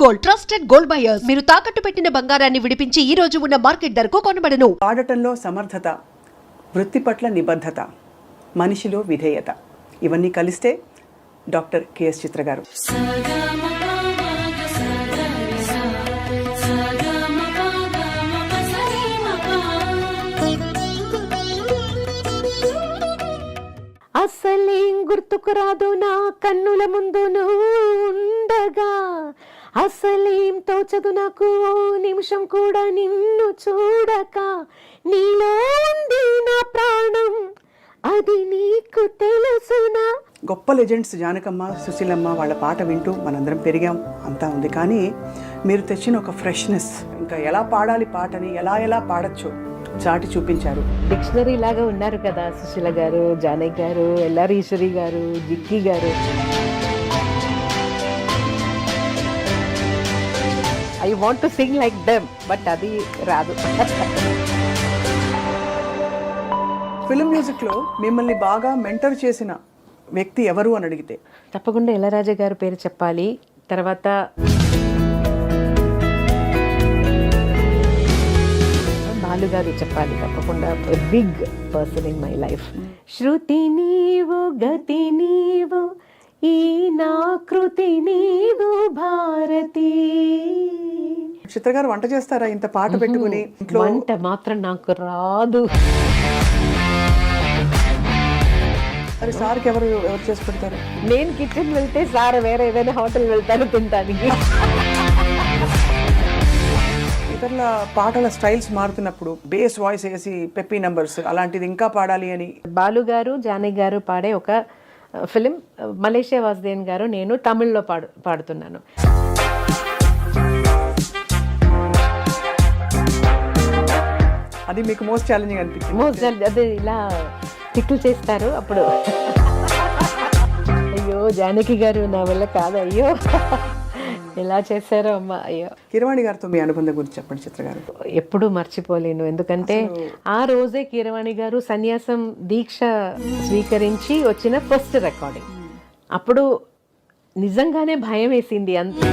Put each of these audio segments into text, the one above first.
Gold, trusted gold buyers. మీరు తాకట్టు పెట్టిన బంగారాన్ని విడిపించి ఈ రోజు ఉన్న మార్కెట్ ధరకు కొనబడను. పాడటంలో సమర్థత, వృత్తి పట్ల నిబద్ధత, మనిషిలో విధేయత, ఇవన్నీ కలిస్తే డాక్టర్ కెఎస్ చిత్ర గారు. అసలేం గుర్తుకు రాదు నా కన్నుల ముందు నువ్వు ఉండగా, అసలేం తోచదు నాకు ఓ నిమిషం కూడా నిన్ను చూడక, నీలో ఉంది నా ప్రాణం అది నీకు తెలుసునా. గొప్ప లెజెండ్స్ జానకమ్మ, సుశీలమ్మ వాళ్ళ పాట వింటూ మనందరం పెరిగాం, అంతా ఉంది. కానీ మీరు తెచ్చిన ఒక ఫ్రెష్నెస్, ఇంకా ఎలా పాడాలి పాటని, ఎలా పాడచ్చు చాటి చూపించారు. డిక్షనరీ లాగా ఉన్నారు కదా సుశీల గారు, జానకి గారు, ఎల్ఆర్ ఈశ్వరి గారు, జిక్కి గారు. I want to sing like them, but అది రాదు. ఫిల్మ్ మ్యూజిక్లో మిమ్మల్ని బాగా మెంటర్ చేసిన వ్యక్తి ఎవరు అని అడిగితే తప్పకుండా ఇళయరాజా గారి పేరు చెప్పాలి. తర్వాత బాలు గారు చెప్పాలి తప్పకుండా. Big person in my life. శృతి నీవు, గతి నీవు, ఈ నా కృతి నీవు భారతి. చిత్ర గారు వంట చేస్తారా ఇంత పాట పెట్టుకుని? వంట మాత్రం నాకు రాదు. మరి సార్కి ఎవరు చేసి పెడతారు? నేను కిచెన్ వెళ్తే సార్ వేరే ఏదైనా హోటల్ వెళ్తాను తింటానికి. ఇతరుల పాటల స్టైల్స్ మారుతున్నప్పుడు బేస్ వాయిస్ వేసి పెప్పీ నంబర్స్ అలాంటిది ఇంకా పాడాలి అని బాలు గారు, జానకి గారు పాడే ఒక ఫిలిం, మలేషియా వాసుదేవన్ గారు, నేను తమిళ్లో పాడుతున్నాను. అది మీకు మోస్ట్ ఛాలెంజింగ్ అనిపించింది? అదే ఇలా తిక్కులు చేస్తారు అప్పుడు. అయ్యో జానకి గారు నా వల్ల కాదు, అయ్యో ఎలా చేశారో అమ్మ, అయ్యో. కీరవాణి గారితో మీ అనుబంధం గురించి చెప్పండి చిత్ర గారు. ఎప్పుడూ మర్చిపోలేను, ఎందుకంటే ఆ రోజే కీరవాణి గారు సన్యాసం దీక్ష స్వీకరించి వచ్చిన ఫస్ట్ రికార్డింగ్. అప్పుడు నిజంగానే భయం వేసింది. అంత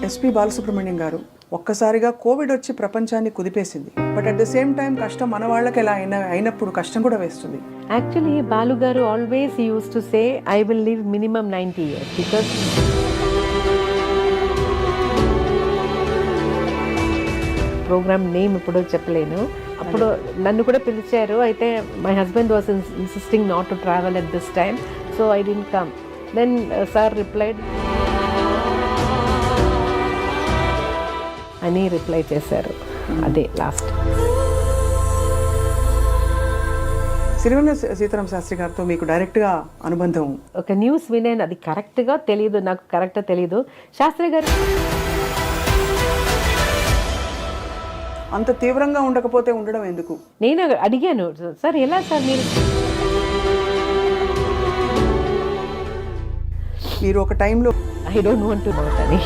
ఎస్పి బాలసుబ్రహ్మణ్యం గారు, ఒక్కసారిగా కోవిడ్ వచ్చి ప్రపంచాన్ని కుదిపేసింది. But at the same time కష్టం మన వాళ్ళకి ఎలా అయినప్పుడు కష్టం కూడా వేస్తుంది. Actually Balu garu always use to say I will live minimum 90 years because program name ఇప్పుడు చెప్పలేను. అప్పుడు నన్ను కూడా పిలిచారు, అయితే my husband was insisting not to travel at this time, so I didn't come. Then sir replied అని రిప్లై చేశారు. అదే లాస్ట్. సిరివెన్నెల సీతారామ శాస్త్రి గారితో మీకు డైరెక్ట్గా అనుబంధం? ఒక న్యూస్ వినేను, అది కరెక్ట్గా తెలియదు, నాకు కరెక్ట్గా తెలియదు. శాస్త్రి గారు అంత తీవ్రంగా ఉండకపోతే ఉండడం ఎందుకు? నేను అడిగాను, సార్ ఎలా సార్ మీరు ఒక టైంలో I don't want to know అని.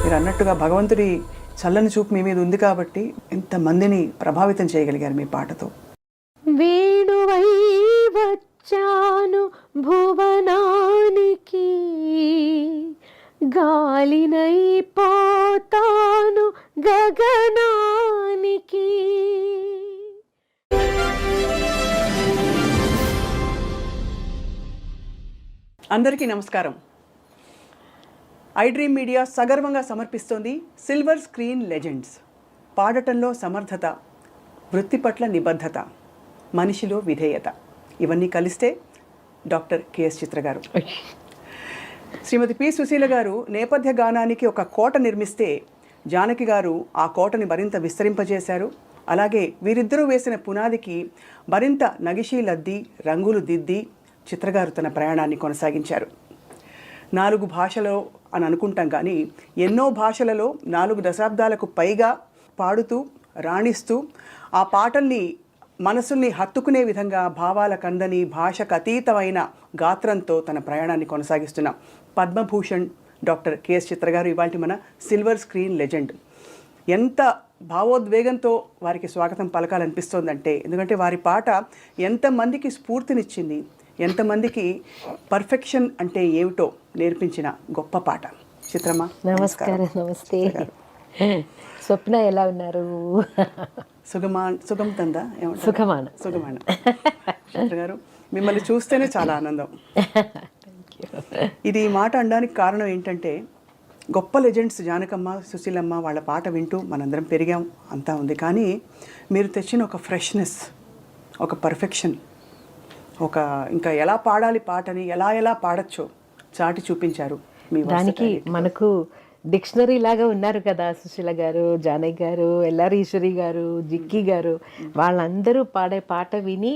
మీరు అన్నట్టుగా భగవంతుడి చల్లని చూపు మీ మీద ఉంది కాబట్టి ఎంతమందిని ప్రభావితం చేయగలిగారు మీ పాటతో. వేణువై వచ్చాను భువనానికి, గాలినై పోతాను గగనానికి. అందరికీ నమస్కారం. ఐ డ్రీమ్ మీడియా సగర్వంగా సమర్పిస్తోంది సిల్వర్ స్క్రీన్ లెజెండ్స్. పాడటంలో సమర్థత, వృత్తి పట్ల నిబద్ధత, మనిషిలో విధేయత, ఇవన్నీ కలిస్తే డాక్టర్ కెఎస్ చిత్ర గారు. శ్రీమతి పి సుశీల గారు నేపథ్య గానానికి ఒక కోట నిర్మిస్తే జానకి గారు ఆ కోటని మరింత విస్తరింపజేశారు. అలాగే వీరిద్దరూ వేసిన పునాదికి మరింత నగిషీలద్ది, రంగులు దిద్ది చిత్రగారు తన ప్రయాణాన్ని కొనసాగించారు. 4 భాషలో అని అనుకుంటాం, కానీ ఎన్నో భాషలలో 4 దశాబ్దాలకు పైగా పాడుతూ రాణిస్తూ ఆ పాటల్ని మనసుల్ని హత్తుకునే విధంగా భావాల కందని భాషకు అతీతమైన గాత్రంతో తన ప్రయాణాన్ని కొనసాగిస్తున్న పద్మభూషణ్ డాక్టర్ కెఎస్ చిత్ర గారు ఇవాళ మన సిల్వర్ స్క్రీన్ లెజెండ్. ఎంత భావోద్వేగంతో వారికి స్వాగతం పలకాలనిపిస్తోందంటే, ఎందుకంటే వారి పాట ఎంతమందికి స్ఫూర్తినిచ్చింది, ఎంతమందికి పర్ఫెక్షన్ అంటే ఏమిటో నేర్పించిన గొప్ప పాట. చిత్రమ్మ నమస్కారం. నమస్తే స్వప్న, ఎలా ఉన్నారు? సుగం తందా సుఖమాన. సుగమాన. చిత్ర గారు, మిమ్మల్ని చూస్తేనే చాలా ఆనందం. ఇది ఈ మాట అనడానికి కారణం ఏంటంటే, గొప్ప లెజెండ్స్ జానకమ్మ, సుశీలమ్మ వాళ్ళ పాట వింటూ మనందరం పెరిగాం, అంతా ఉంది. కానీ మీరు తెచ్చిన ఒక ఫ్రెష్నెస్, ఒక పర్ఫెక్షన్, ఒక ఇంకా ఎలా పాడాలి పాటని, ఎలా పాడచ్చో చాటి చూపించారు. మీ దానికి మనకు డిక్షనరీ లాగా ఉన్నారు కదా సుశీల గారు, జానకి గారు, ఎల్ఆర్ ఈశ్వరి గారు, జిక్కి గారు. వాళ్ళందరూ పాడే పాట విని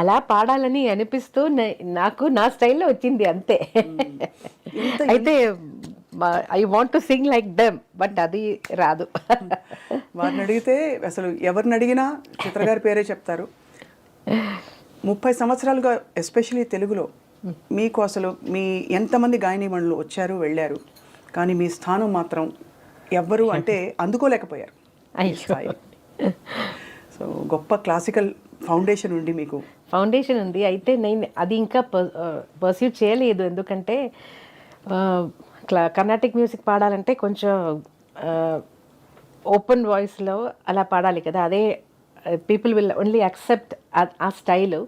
అలా పాడాలని అనిపిస్తూ నాకు నా స్టైల్లో వచ్చింది అంతే. అయితే I want to sing like them, but అది రాదు. వారిని అడిగితే అసలు ఎవరిని అడిగినా చిత్ర గారి పేరే చెప్తారు. 30 సంవత్సరాలుగా ఎస్పెషలీ తెలుగులో మీకు అసలు మీ ఎంతమంది గాయనీమణులు వచ్చారు వెళ్ళారు, కానీ మీ స్థానం మాత్రం ఎవ్వరు అంటే అందుకోలేకపోయారు. సో గొప్ప క్లాసికల్ ఫౌండేషన్ ఉంది మీకు. ఫౌండేషన్ ఉంది. అయితే నేను అది ఇంకా పర్స్యూ చేయలేదు. ఎందుకంటే కర్ణాటిక్ మ్యూజిక్ పాడాలంటే కొంచెం ఓపెన్ వాయిస్లో అలా పాడాలి కదా, అదే పీపుల్ విల్ ఓన్లీ యాక్సెప్ట్ ఆ స్టైలు.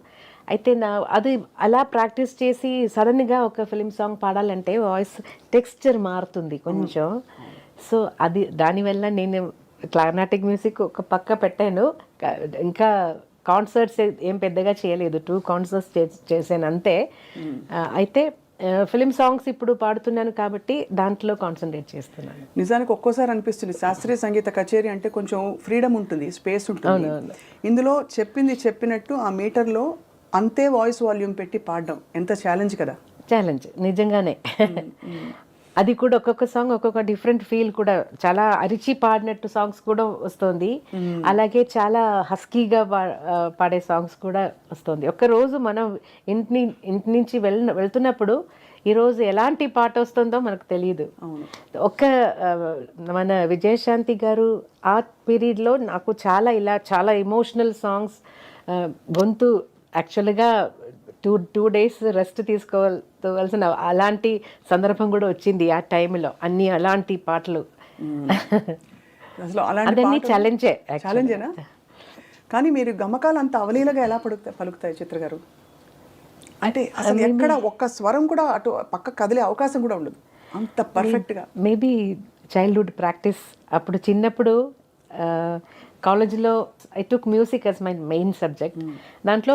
అయితే అది అలా ప్రాక్టీస్ చేసి సడన్గా ఒక ఫిలిం సాంగ్ పాడాలంటే వాయిస్ టెక్స్చర్ మారుతుంది కొంచెం. సో అది దానివల్ల నేను కర్ణాటిక్ మ్యూజిక్ ఒక పక్క పెట్టాను. ఇంకా కాన్సర్ట్స్ ఏం పెద్దగా చేయలేదు, 2 కాన్సర్ట్స్ చేశాను అంతే. అయితే ఫిలిం సాంగ్స్ ఇప్పుడు పాడుతున్నాను కాబట్టి దాంట్లో కాన్సన్ట్రేట్ చేస్తున్నాను. నిజానికి ఒక్కోసారి అనిపిస్తుంది శాస్త్రీయ సంగీత కచేరీ అంటే కొంచెం ఫ్రీడమ్ ఉంటుంది, స్పేస్ ఉంటుంది. ఇందులో చెప్పింది చెప్పినట్టు ఆ మీటర్లో అంతే వాయిస్ వాల్యూమ్ పెట్టి పాడడం ఎంత ఛాలెంజ్ కదా. ఛాలెంజ్ నిజంగానే. అది కూడా ఒక్కొక్క సాంగ్ ఒక్కొక్క డిఫరెంట్ ఫీల్ కూడా, చాలా అరిచి పాడినట్టు సాంగ్స్ కూడా వస్తుంది, అలాగే చాలా హస్కీగా పాడే సాంగ్స్ కూడా వస్తుంది. ఒక్కరోజు మనం ఇంటి నుంచి వెళ్తున్నప్పుడు ఈరోజు ఎలాంటి పాట వస్తుందో మనకు తెలియదు. మన విజయశాంతి గారు ఆ పీరియడ్లో నాకు చాలా ఎమోషనల్ సాంగ్స్, గొంతు యాక్చువల్గా 2 days రెస్ట్ తీసుకోవాల్సిన అలాంటి సందర్భం కూడా వచ్చింది ఆ టైంలో. అన్ని అలాంటి పాటలు అదన్నీ ఛాలెంజేనా? కానీ మీరు గమకాలు అంత అవలీలగా ఎలా పలుకుతాయి చిత్ర గారు? అంటే అసలు ఎక్కడ ఒక్క స్వరం కూడా అటు పక్క కదిలే అవకాశం కూడా ఉండదు, అంత పర్ఫెక్ట్గా. Maybe childhood practice. అప్పుడు చిన్నప్పుడు కాలేజ్లో I took music as my main subject. దాంట్లో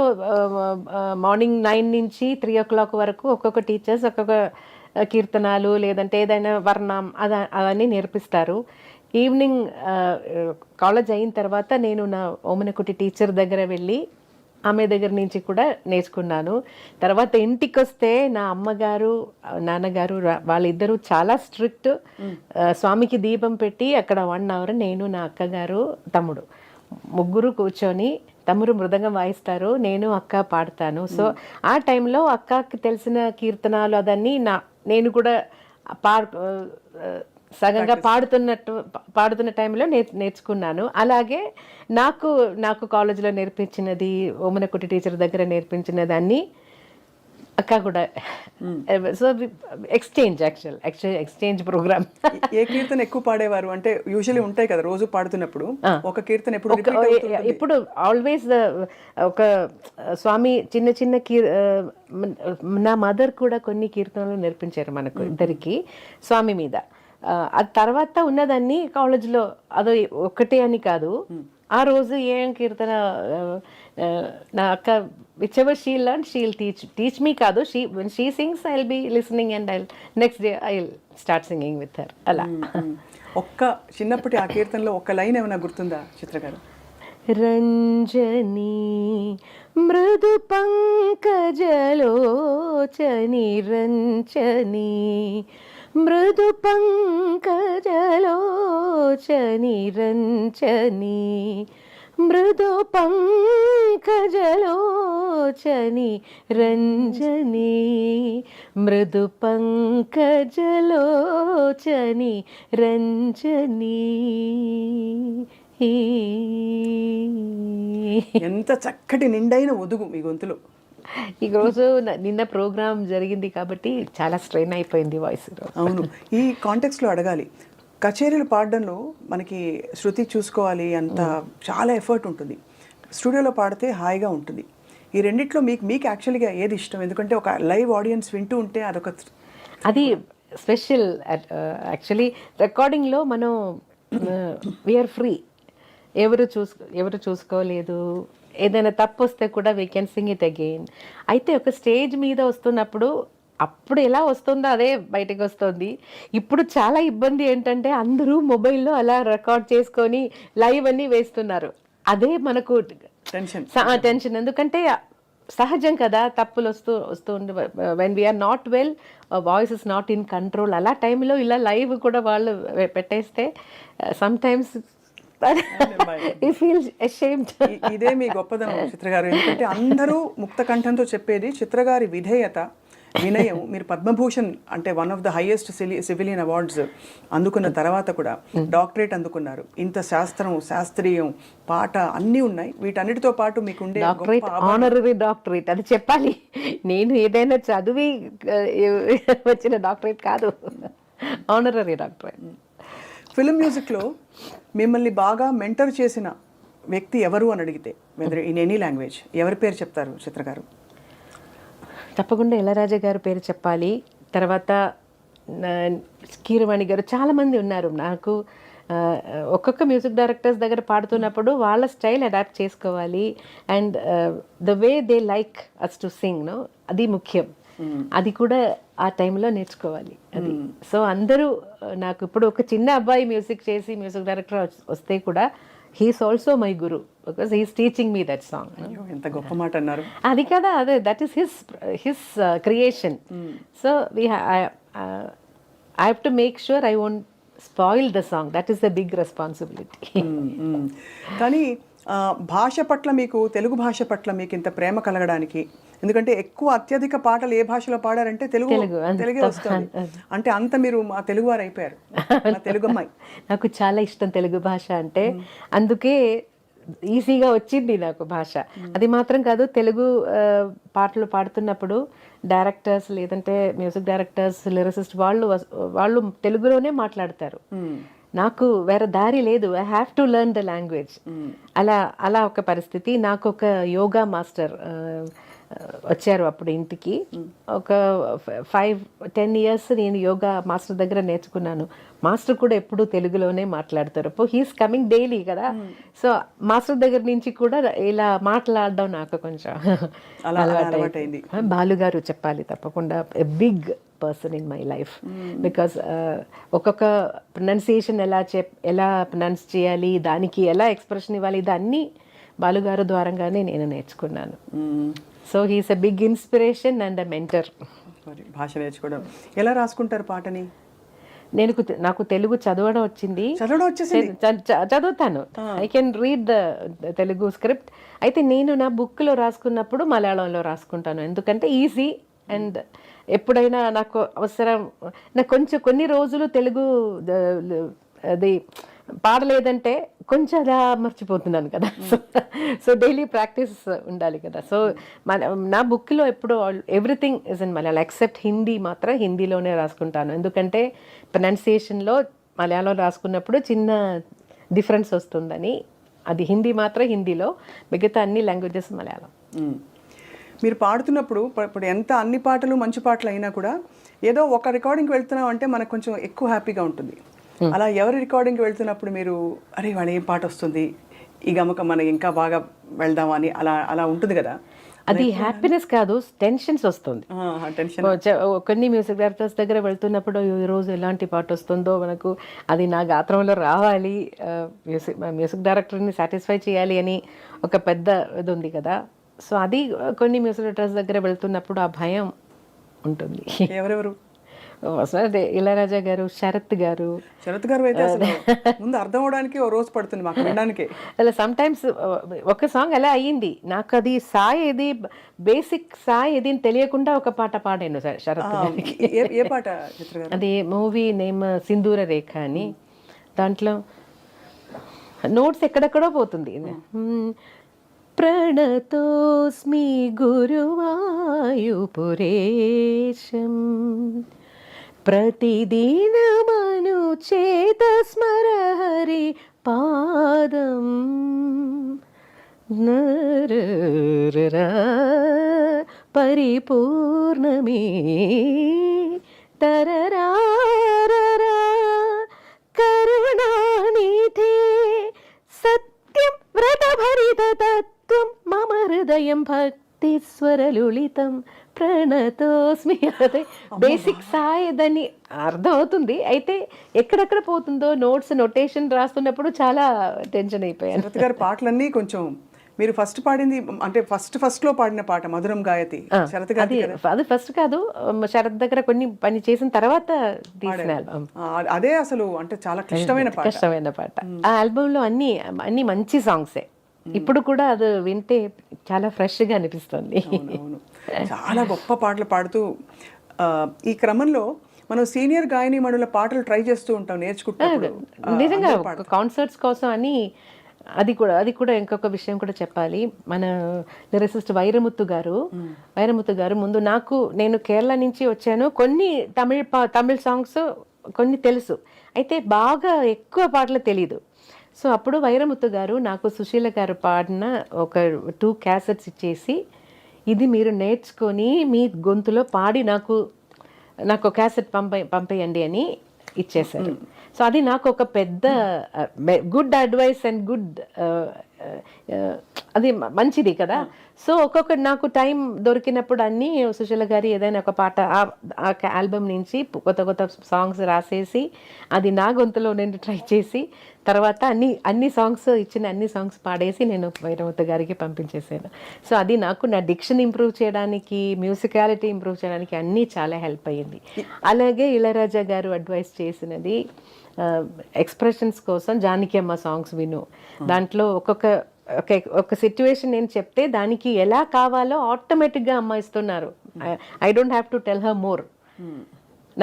మార్నింగ్ 9 నుంచి 3 o'clock వరకు ఒక్కొక్క టీచర్స్ ఒక్కొక్క కీర్తనాలు లేదంటే ఏదైనా వర్ణం అవన్నీ నేర్పిస్తారు. ఈవినింగ్ కాలేజ్ అయిన తర్వాత నేను నా ఓమనకుటి టీచర్ దగ్గర వెళ్ళి ఆమె దగ్గర నుంచి కూడా నేర్చుకున్నాను. తర్వాత ఇంటికి వస్తే నా అమ్మగారు నాన్నగారు వాళ్ళిద్దరూ చాలా స్ట్రిక్ట్. స్వామికి దీపం పెట్టి అక్కడ 1 hour నేను నా అక్కగారు తమ్ముడు ముగ్గురు కూర్చొని, తమ్ముడు మృదంగం వాయిస్తారు, నేను అక్క పాడతాను. సో ఆ టైంలో అక్కకి తెలిసిన కీర్తనాలు అదన్నీ నేను కూడా సగంగా పాడుతున్న టైంలో నేర్చుకున్నాను. అలాగే నాకు కాలేజీలో నేర్పించినది, ఓమనకుటి టీచర్ దగ్గర నేర్పించినది అన్నీ అక్క కూడా. So exchange program. ఏ కీర్తన ఎక్కువ పాడేవారు? అంటే యూజువల్లీ ఉంటాయి కదా రోజు పాడుతున్నప్పుడు ఒక కీర్తన ఇప్పుడు ఆల్వేస్ ఒక స్వామి చిన్న నా మదర్ కూడా కొన్ని కీర్తనలు నేర్పించారు మనకు ఇద్దరికి స్వామి మీద. అది తర్వాత ఉన్నదాన్ని కాలేజ్లో అదో ఒక్కటే అని కాదు, ఆ రోజు ఏం కీర్తన నా అక్క which ever she learn she will teach me కాదు, when she sings I'll be listening and next day I'll start singing with her. అలా ఒక్క చిన్నప్పటి ఆ కీర్తనలో ఒక్క లైన్ ఏమైనా గుర్తుందా చిత్ర గారు? రంజని మృదు పంకజలోచని రంచని మృదు పంకజలోచని రంచని మృదు పంకజలోచని లోచని రంజని మృదు పంకజలోచని రంజని. ఎంత చక్కటి నిండైన ఒదుగు మీ గొంతులో. ఈరోజు నిన్న ప్రోగ్రామ్ జరిగింది కాబట్టి చాలా స్ట్రెయిన్ అయిపోయింది వాయిస్. అవును, ఈ కాంటెక్స్లో అడగాలి, కచేరీలు పాడడంలో మనకి శృతి చూసుకోవాలి, అంత చాలా ఎఫర్ట్ ఉంటుంది. స్టూడియోలో పాడితే హాయిగా ఉంటుంది. ఈ రెండిట్లో మీకు యాక్చువల్గా ఏది ఇష్టం? ఎందుకంటే ఒక లైవ్ ఆడియన్స్ వింటూ ఉంటే అదొక అది స్పెషల్. యాక్చువల్లీ రికార్డింగ్లో మనం వీఆర్ ఫ్రీ, ఎవరు చూసుకోలేదు. ఏదైనా తప్పు వస్తే కూడా we can sing it again. అయితే ఒక స్టేజ్ మీద వస్తున్నప్పుడు అప్పుడు ఎలా వస్తుందో అదే బయటకు వస్తుంది. ఇప్పుడు చాలా ఇబ్బంది ఏంటంటే అందరూ మొబైల్లో అలా రికార్డ్ చేసుకొని లైవ్ అన్నీ వేస్తున్నారు. అదే మనకు టెన్షన్. ఎందుకంటే సహజం కదా, తప్పులు వస్తూ when we're not well, voice is not in control. అలా టైంలో ఇలా లైవ్ కూడా వాళ్ళు పెట్టేస్తే సమ్ టైమ్స్ ఇదే మీ గొప్పదనం చిత్ర గారు. ఎందుకంటే అందరూ ముక్త కంఠంతో చెప్పేది చిత్ర గారి విధేయత, వినయం. మీరు పద్మభూషణ్ అంటే one of the highest civilian awards అందుకున్న తర్వాత కూడా డాక్టరేట్ అందుకున్నారు. ఇంత శాస్త్రీయం పాట అన్నీ ఉన్నాయి. వీటన్నిటితో పాటు మీకుండే డాక్టరేట్, ఆనరరీ డాక్టరేట్ అది చెప్పాలి. నేను ఏదైనా చదివి వచ్చిన డాక్టరేట్ కాదు, ఆనరరీ డాక్టరేట్. ఫిల్మ్ మ్యూజిక్లో మిమ్మల్ని బాగా మెంటర్ చేసిన వ్యక్తి ఎవరు అని అడిగితే, వెదర్ ఇన్ ఎనీ లాంగ్వేజ్, ఎవరి పేరు చెప్తారు చిత్ర గారు? తప్పకుండా ఇళయరాజా గారి పేరు చెప్పాలి. తర్వాత కీరవాణి గారు, చాలామంది ఉన్నారు. నాకు ఒక్కొక్క మ్యూజిక్ డైరెక్టర్స్ దగ్గర పాడుతున్నప్పుడు వాళ్ళ స్టైల్ అడాప్ట్ చేసుకోవాలి. And the way they like us to sing no, అది ముఖ్యం. అది కూడా ఆ టైంలో నేర్చుకోవాలి. అది సో అందరూ నాకు ఇప్పుడు ఒక చిన్న అబ్బాయి మ్యూజిక్ చేసి మ్యూజిక్ డైరెక్టర్ వస్తే కూడా he's also my guru, because he's teaching me that song. ఎంత గొప్ప మాట అన్నారు. అది కదా, అదే that is his creation. So I have to make sure I won't spoil the song. That is the big responsibility. కానీ భాష పట్ల మీకు, తెలుగు భాష పట్ల మీకు ఇంత ప్రేమ కలగడానికి, ఎందుకంటే ఎక్కువ అత్యధిక పాటలు ఏ భాషలో పాడారంటే తెలుగే వస్తుంది. అంటే అంత మీరు మా తెలుగు వారు అయిపోయారు, తెలుగు అమ్మాయి. నాకు చాలా ఇష్టం తెలుగు భాష అంటే, అందుకే ఈజీగా వచ్చింది నాకు భాష. అది మాత్రం కాదు, తెలుగు పాటలు పాడుతున్నప్పుడు డైరెక్టర్స్ లేదంటే మ్యూజిక్ డైరెక్టర్స్, లిరిసిస్ట్ వాళ్ళు తెలుగులోనే మాట్లాడతారు. నాకు వేరే దారి లేదు, I have to learn the language. అలా ఒక పరిస్థితి. నాకు ఒక యోగా మాస్టర్ వచ్చారు అప్పుడు ఇంటికి. ఒక 5-10 years నేను యోగా మాస్టర్ దగ్గర నేర్చుకున్నాను. మాస్టర్ కూడా ఎప్పుడూ తెలుగులోనే మాట్లాడతారు. హీస్ కమింగ్ డైలీ కదా, సో మాస్టర్ దగ్గర నుంచి కూడా ఇలా మాట్లాడడం నాకు కొంచెం అలవాటైంది. బాలుగారు చెప్పాలి తప్పకుండా, big person in my life. Because ఒక్కొక్క ప్రొనౌన్సియేషన్ ఎలా ప్రొనౌన్స్ చేయాలి, దానికి ఎలా ఎక్స్ప్రెషన్ ఇవ్వాలి, ఇదన్నీ బాలుగారు ద్వారంగానే నేను నేర్చుకున్నాను. So he's a big inspiration and a mentor. భాష నేర్చుకోవడం ఎలా రాసుకుంటారు పాటని? నాకు తెలుగు చదవడం వచ్చింది, చదువుతాను. I can read the Telugu script. అయితే నేను నా బుక్లో రాసుకున్నప్పుడు మలయాళంలో రాసుకుంటాను, ఎందుకంటే ఈజీ. అండ్ ఎప్పుడైనా నాకు అవసరం, నాకు కొన్ని రోజులు తెలుగు అది పాడలేదంటే కొంచెం అలా మర్చిపోతున్నాను కదా. సో డైలీ ప్రాక్టీస్ ఉండాలి కదా. సో నా బుక్లో ఎప్పుడు everything is in Malayalam except Hindi. మాత్రం హిందీలోనే రాసుకుంటాను, ఎందుకంటే ప్రొనౌన్సియేషన్లో మలయాళం రాసుకున్నప్పుడు చిన్న డిఫరెన్స్ వస్తుందని. అది హిందీ మాత్రం హిందీలో, మిగతా అన్ని లాంగ్వేజెస్ మలయాళం. మీరు పాడుతున్నప్పుడు ఇప్పుడు ఎంత అన్ని పాటలు మంచి పాటలు అయినా కూడా ఏదో ఒక రికార్డింగ్కి వెళ్తున్నాం అంటే మనకు కొంచెం ఎక్కువ హ్యాపీగా ఉంటుంది. అలా ఎవరి రికార్డింగ్కి వెళ్తున్నప్పుడు మీరు అరే వాడు ఏం పాట వస్తుంది, ఈ గమక మనం ఇంకా బాగా వెళ్దామని అలా ఉంటుంది కదా? అది హ్యాపీనెస్ కాదు, టెన్షన్స్ వస్తుంది. కొన్ని మ్యూజిక్ డైరెక్టర్స్ దగ్గర వెళ్తున్నప్పుడు ఈరోజు ఎలాంటి పాట వస్తుందో మనకు, అది నా గాత్రంలో రావాలి, మ్యూజిక్ డైరెక్టర్ని సాటిస్ఫై చేయాలి అని ఒక పెద్ద ఇది ఉంది కదా. సో అది కొన్ని మ్యూజిక్ డైరెక్టర్స్ దగ్గర వెళ్తున్నప్పుడు ఆ భయం ఉంటుంది. ఎవరెవరు? అదే ఇళయరాజా గారు, శరత్ గారు. శరత్ గారు అయితే అసలు ముందు అర్థం అవడానికి ఓ రోజు పడుతుంది మాకు వినడానికి. అలా సమ్ టైమ్స్ ఒక సాంగ్ అలా అయ్యింది నాకు, అది సాయి ఏది బేసిక్ సాయి ఏది అని తెలియకుండా ఒక పాట పాడాను శరత్ గారికి. ఏ పాట చిత్ర గారు? అది మూవీ నేమ్ సింధూర రేఖ అని. దాంట్లో నోట్స్ ఎక్కడెక్కడో పోతుంది. ప్రణతోస్మి గురువాయుపురేశం ప్రతిదినమను చేత స్మర హరి పాదం నరరా పరిపూర్ణమే తరరారరా కరుణానిధే సత్యం వ్రతభరిత తత్వం మమ హృదయం భక్తి స్వరలుళితం ప్రణతోస్మి. అదే బేసిక్ సాయి దాన్ని అర్థం అవుతుంది, అయితే ఎక్కడెక్కడ పోతుందో నోట్స్ నొటేషన్ రాస్తున్నప్పుడు చాలా టెన్షన్ అయిపోయాను. శరత్ గారి పాటలన్నీ కొంచెం మీరు ఫస్ట్ పాడింది అంటే ఫస్ట్ లో పాడిన పాట మధురం గాయతి శరత్ గారి. అది ఫస్ట్ కాదు, శరత్ దగ్గర కొన్ని పని చేసిన తర్వాత తీసిన ఆల్బమ్. అదే అసలు అంటే చాలా కష్టమైన పాట. ఆ ఆల్బమ్ లో అన్ని మంచి సాంగ్సే. ఇప్పుడు కూడా అది వింటే చాలా ఫ్రెష్ గా అనిపిస్తుంది. అవును, చాలా గొప్ప పాటలు పాడుతూ ఈ క్రమంలో మనం సీనియర్ గాయని మణుల పాటలు ట్రై చేస్తూ ఉంటాం నేర్చుకుంటాం. నిజంగా కాన్సర్ట్స్ కోసం అని. అది కూడా ఇంకొక విషయం కూడా చెప్పాలి. మన లిరిసిస్ట్ వైరముత్తు గారు ముందు నేను కేరళ నుంచి వచ్చాను, కొన్ని తమిళ్ సాంగ్స్ కొన్ని తెలుసు, అయితే బాగా ఎక్కువ పాటలు తెలీదు. సో అప్పుడు వైరముత్తు గారు నాకు సుశీల గారు పాడిన ఒక 2 క్యాసెట్స్ ఇచ్చేసి, ఇది మీరు నేర్చుకొని మీ గొంతులో పాడి నాకు క్యాసెట్ పంపేయండి అని ఇచ్చేశారు. సో అది నాకు ఒక పెద్ద గుడ్ అడ్వైస్ అండ్ గుడ్ అది మంచిది కదా. సో ఒక్కొక్క నాకు టైం దొరికినప్పుడు అన్నీ సుశీల గారి ఏదైనా ఒక పాట ఆ ఆల్బమ్ నుంచి కొత్త సాంగ్స్ రాసేసి అది నా గొంతులో నేను ట్రై చేసి తర్వాత అన్ని సాంగ్స్ పాడేసి నేను వైరముత్తు గారికి పంపించేసాను. సో అది నాకు నా డిక్షన్ ఇంప్రూవ్ చేయడానికి, మ్యూజికాలిటీ ఇంప్రూవ్ చేయడానికి అన్నీ చాలా హెల్ప్ అయ్యింది. అలాగే ఇళయరాజా గారు అడ్వైస్ చేసినది ఎక్స్ప్రెషన్స్ కోసం జానకి అమ్మ సాంగ్స్ విను. దాంట్లో ఒక సిచ్యువేషన్ నేను చెప్తే దానికి ఎలా కావాలో ఆటోమేటిక్గా అమ్మ ఇస్తున్నారు. I don't have to tell her more.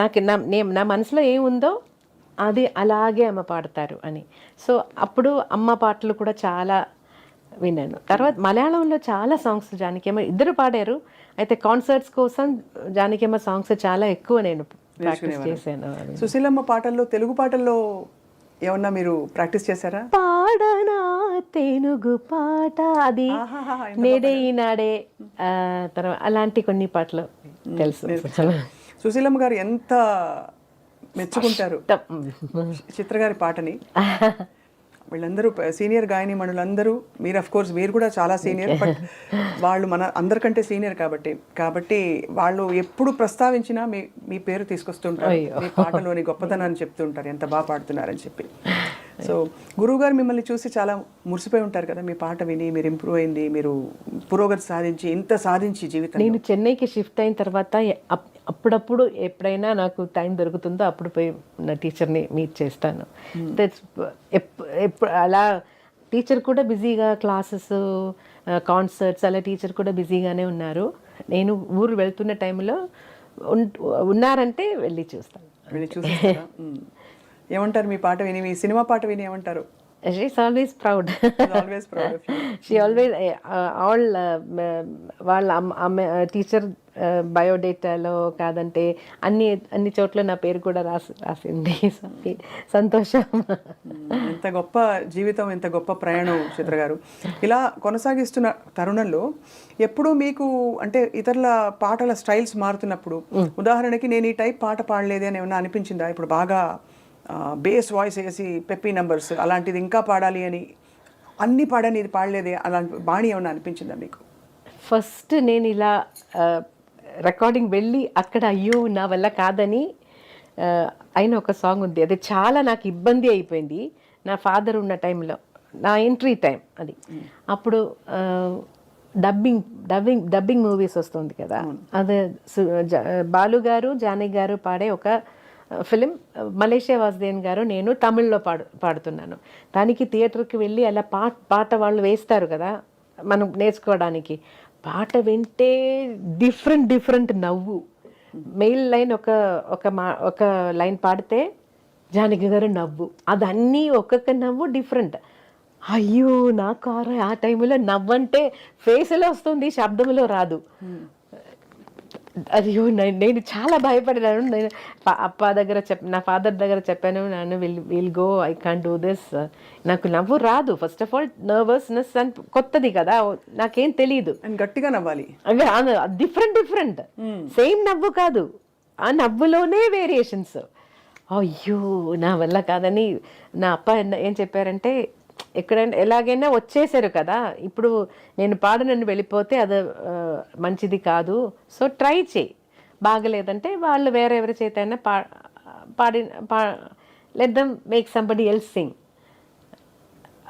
నాకు నా మనసులో ఏముందో అది అలాగే అమ్మ పాడతారు అని. సో అప్పుడు అమ్మ పాటలు కూడా చాలా విన్నాను. తర్వాత మలయాళంలో చాలా సాంగ్స్ జానకి అమ్మ ఇద్దరు పాడారు, అయితే కాన్సర్ట్స్ కోసం జానకి అమ్మ సాంగ్స్ చాలా ఎక్కువ నేను ప్రాక్టీస్ చేశాను. సుశీలమ్మ పాటల్లో తెలుగు పాటల్లో ఏమన్నా మీరు ప్రాక్టీస్ చేశారా? పాడనా తెనుగు పాట, అది నేడే ఈనాడే, తర్వాత అలాంటి కొన్ని పాటలు తెలుసు. సుశీలమ్మ గారు ఎంత మెచ్చుకుంటారు చిత్ర గారి పాటని. వీళ్ళందరూ సీనియర్ గాయని మణులందరూ, మీరు అఫ్ కోర్స్ మీరు కూడా చాలా సీనియర్, బట్ వాళ్ళు మన అందరికంటే సీనియర్ కాబట్టి వాళ్ళు ఎప్పుడు ప్రస్తావించినా మీ పేరు తీసుకొస్తుంటారు, మీ పాటలోని గొప్పతనాన్ని చెప్తుంటారు, ఎంత బాగా పాడుతున్నారని చెప్పి. సో గురువు గారు మిమ్మల్ని చూసి చాలా మురిసిపోయి ఉంటారు కదా, మీ పాట విని మీరు ఇంప్రూవ్ అయింది, మీరు పురోగతి సాధించి ఇంత సాధించి జీవితం. నేను చెన్నైకి షిఫ్ట్ అయిన తర్వాత అప్పుడప్పుడు ఎప్పుడైనా నాకు టైం దొరుకుతుందో అప్పుడు పోయి నా టీచర్ని మీట్ చేస్తాను. అలా టీచర్ కూడా బిజీగా క్లాసెస్, కాన్సర్ట్స్ అలా టీచర్ కూడా బిజీగానే ఉన్నారు. నేను ఊరు వెళ్తున్న టైంలో ఉన్నారంటే వెళ్ళి చూస్తాను. ఏమంటారు మీ పాట విని, మీ సినిమా పాట విని ఏమంటారు? She's always proud. She always all వాళ్ళ టీచర్ బయోడేటాలో కాదంటే అన్ని చోట్ల నా పేరు కూడా రాసింది. సంతోషం. ఎంత గొప్ప జీవితం, ఎంత గొప్ప ప్రయాణం చిత్ర గారు. ఇలా కొనసాగిస్తున్న తరుణంలో ఎప్పుడు మీకు అంటే ఇతరుల పాటల స్టైల్స్ మారుతున్నప్పుడు, ఉదాహరణకి నేను ఈ టైప్ పాట పాడలేదే అని ఏమన్నా అనిపించిందా? ఇప్పుడు బాగా బేస్ వాయిస్ వేసి పెప్పీ నంబర్స్ అలాంటిది ఇంకా పాడాలి అని అన్ని పాడని ఇది పాడలేదే అలాంటి బాణి ఏమన్నా అనిపించిందా మీకు? ఫస్ట్ నేను ఇలా రికార్డింగ్ వెళ్ళి అక్కడ అయ్యో నా వల్ల కాదని అయిన ఒక సాంగ్ ఉంది, అది చాలా నాకు ఇబ్బంది అయిపోయింది. నా ఫాదర్ ఉన్న టైంలో, నా ఎంట్రీ టైం అది. అప్పుడు డబ్బింగ్ మూవీస్ వస్తుంది కదా, అదే బాలు గారు జానకి గారు పాడే ఒక ఫిలిం, మలేషియా వాసుదేవన్ గారు నేను తమిళ్లో పాడుతున్నాను. దానికి థియేటర్కి వెళ్ళి అలా పాట వాళ్ళు వేస్తారు కదా మనం నేర్చుకోవడానికి. పాట వింటే డిఫరెంట్ నవ్వు. మెయిల్ లైన్ ఒక లైన్ పాడితే జానకి గారు నవ్వు, అదన్నీ ఒక్కొక్క నవ్వు డిఫరెంట్. అయ్యో నాకు ఆ టైంలో నవ్వంటే ఫేస్లో వస్తుంది, శబ్దంలో రాదు. అయ్యో నేను చాలా భయపడినాను. నేను అప్ప దగ్గర నా ఫాదర్ దగ్గర చెప్పాను, నన్ను will go, I can't do this. నాకు నవ్వు రాదు. ఫస్ట్ ఆఫ్ ఆల్ నర్వస్నెస్ అని కొత్తది కదా, నాకేం తెలియదు. గట్టిగా నవ్వాలి, డిఫరెంట్ సేమ్ నవ్వు కాదు, ఆ నవ్వులోనే వేరియేషన్స్. అయ్యో నా వల్ల కాదని నా అప్ప ఏం చెప్పారంటే, ఎక్కడైనా ఎలాగైనా వచ్చేసారు కదా, ఇప్పుడు నేను పాడనని వెళ్ళిపోతే అది మంచిది కాదు, సో ట్రై చేయి, బాగలేదంటే వాళ్ళు వేరే ఎవరి చేత అయినా let them make somebody else Singh.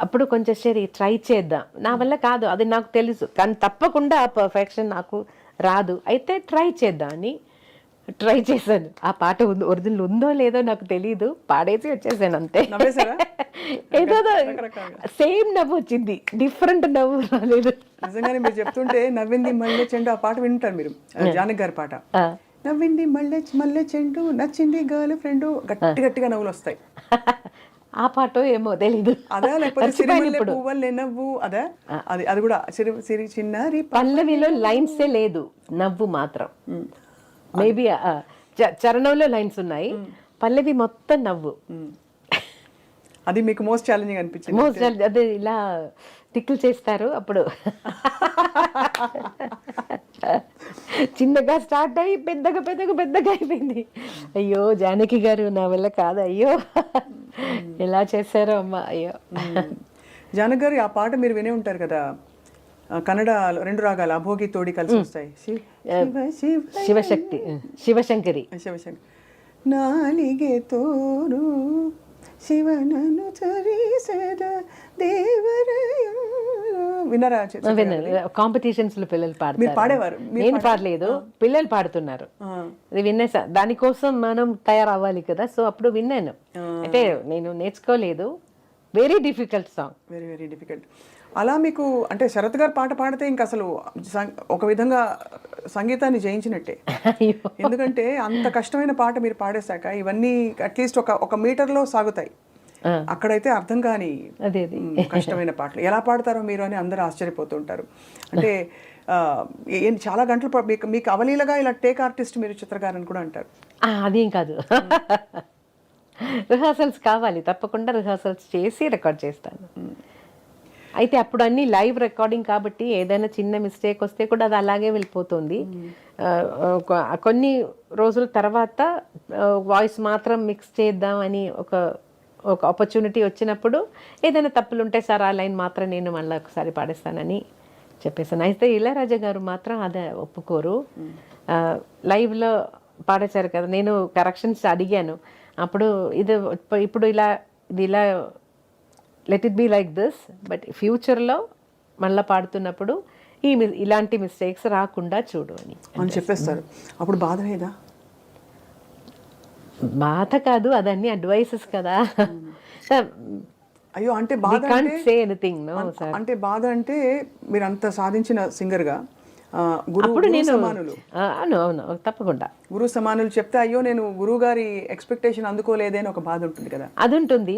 అప్పుడు కొంచెం సరే ట్రై చేద్దాం, నా వల్ల కాదు అది నాకు తెలుసు, కానీ తప్పకుండా ఆ పర్ఫెక్షన్ నాకు రాదు, అయితే ట్రై చేద్దాం అని ట్రై చేశాను. ఆ పాట ఒరిజినల్ ఉందో లేదో నాకు తెలియదు, పాడేసి వచ్చేసాను అంతే. ఏదో సేమ్ నవ్వు వచ్చింది, డిఫరెంట్ నవ్వు రాలేదు. నిజంగానే మీరు చెప్తుంటే నవ్వింది మల్లె చెండు ఆ పాట వింటారు మీరు, జానకి గారి పాట. నవ్వింది మల్లె చెండు, నచ్చింది గర్ల్ ఫ్రెండ్, గట్టిగా నవ్వులు వస్తాయి. ఆ పాట ఏమో తెలీదు. అదా లేకపోతే పువ్వులే నవ్వు, అదా? అది కూడా చిన్నారి పల్లవిలో లైన్సే లేదు, నవ్వు మాత్రం. మేబీ చరణంలో లైన్స్ ఉన్నాయి, పల్లవి మొత్తం నవ్వు. అది మీకు మోస్ట్ ఛాలెంజింగ్ అనిపించింది? మోస్ట్ ఛాలెంజ్ అదే, ఇలా టిక్కులు చేస్తారు అప్పుడు. చిన్నగా స్టార్ట్ అయ్యి పెద్దగా అయిపోయింది. అయ్యో జానకి గారు నా వల్ల కాదు, అయ్యో ఎలా చేశారో అమ్మ, అయ్యో. జానకి గారు ఆ పాట మీరు వినే ఉంటారు కదా, కన్నడ 2 రాగాలు అభోగి తోడి కలిసి వస్తాయి, శివశంకరి. నాలిగే తోరు శివనను చరీసద దేవరయ. విన్నారా? కాంపిటీషన్స్ లో పిల్లలు మీరు పాడేవారు? నేను పాడలేదు, పిల్లలు పాడుతున్నారు, అది వినేసా. దానికోసం మనం తయారవ్వాలి కదా, సో అప్పుడు విన్నాను. అంటే నేను నేర్చుకోలేదు. Very difficult song, very difficult. అలా మీకు అంటే శరత్ గారు పాట పాడితే ఇంకా అసలు ఒక విధంగా సంగీతాన్ని జయించినట్టే. ఎందుకంటే అంత కష్టమైన పాట మీరు పాడేశాక ఇవన్నీ అట్లీస్ట్ ఒక మీటర్లో సాగుతాయి. అక్కడైతే అర్థం కాని కష్టమైన పాటలు ఎలా పాడతారో మీరు అని అందరూ ఆశ్చర్యపోతుంటారు. అంటే చాలా గంటలు మీకు అవలీలగా ఇలా టేక్ ఆర్టిస్ట్ మీరు చిత్రకారని కూడా అంటారు. అదేం కాదు, రిహార్సల్స్ కావాలి, తప్పకుండా రిహార్సల్స్ చేసి రికార్డ్ చేస్తాను. అయితే అప్పుడు అన్ని లైవ్ రికార్డింగ్ కాబట్టి ఏదైనా చిన్న మిస్టేక్ వస్తే కూడా అది అలాగే వెళ్ళిపోతుంది. కొన్ని రోజుల తర్వాత వాయిస్ మాత్రం మిక్స్ చేద్దాం అని ఒక ఆపర్చునిటీ వచ్చినప్పుడు ఏదైనా తప్పులు ఉంటే సార్ ఆ లైన్ మాత్రం నేను మళ్ళీ ఒకసారి పాడేస్తానని చెప్పేసాను. అయితే ఇళయరాజా గారు మాత్రం అదే ఒప్పుకోరు. లైవ్లో పాడేశారు కదా, నేను కరెక్షన్స్ అడిగాను. అప్పుడు ఇప్పుడు ఇలా let it be like this, but ఫ్యూచర్లో మళ్ళీ పాడుతున్నప్పుడు ఇలాంటి మిస్టేక్స్ రాకుండా చూడు అని చెప్పేస్తారు. అప్పుడు బాధ లేదా? బాధ కాదు, అదన్నీ అడ్వైసెస్ కదా. అయ్యో అంటే బాధ అంటే బాధ అంటే మీరు అంత సాధించిన సింగర్గా గురువు సమానులు, అవును తప్పకుండా గురువు సమానులు చెప్తే అయ్యో నేను గురువు గారి ఎక్స్పెక్టేషన్ అందుకోలేదే అని ఒక బాధ ఉంటుంది కదా. అది ఉంటుంది.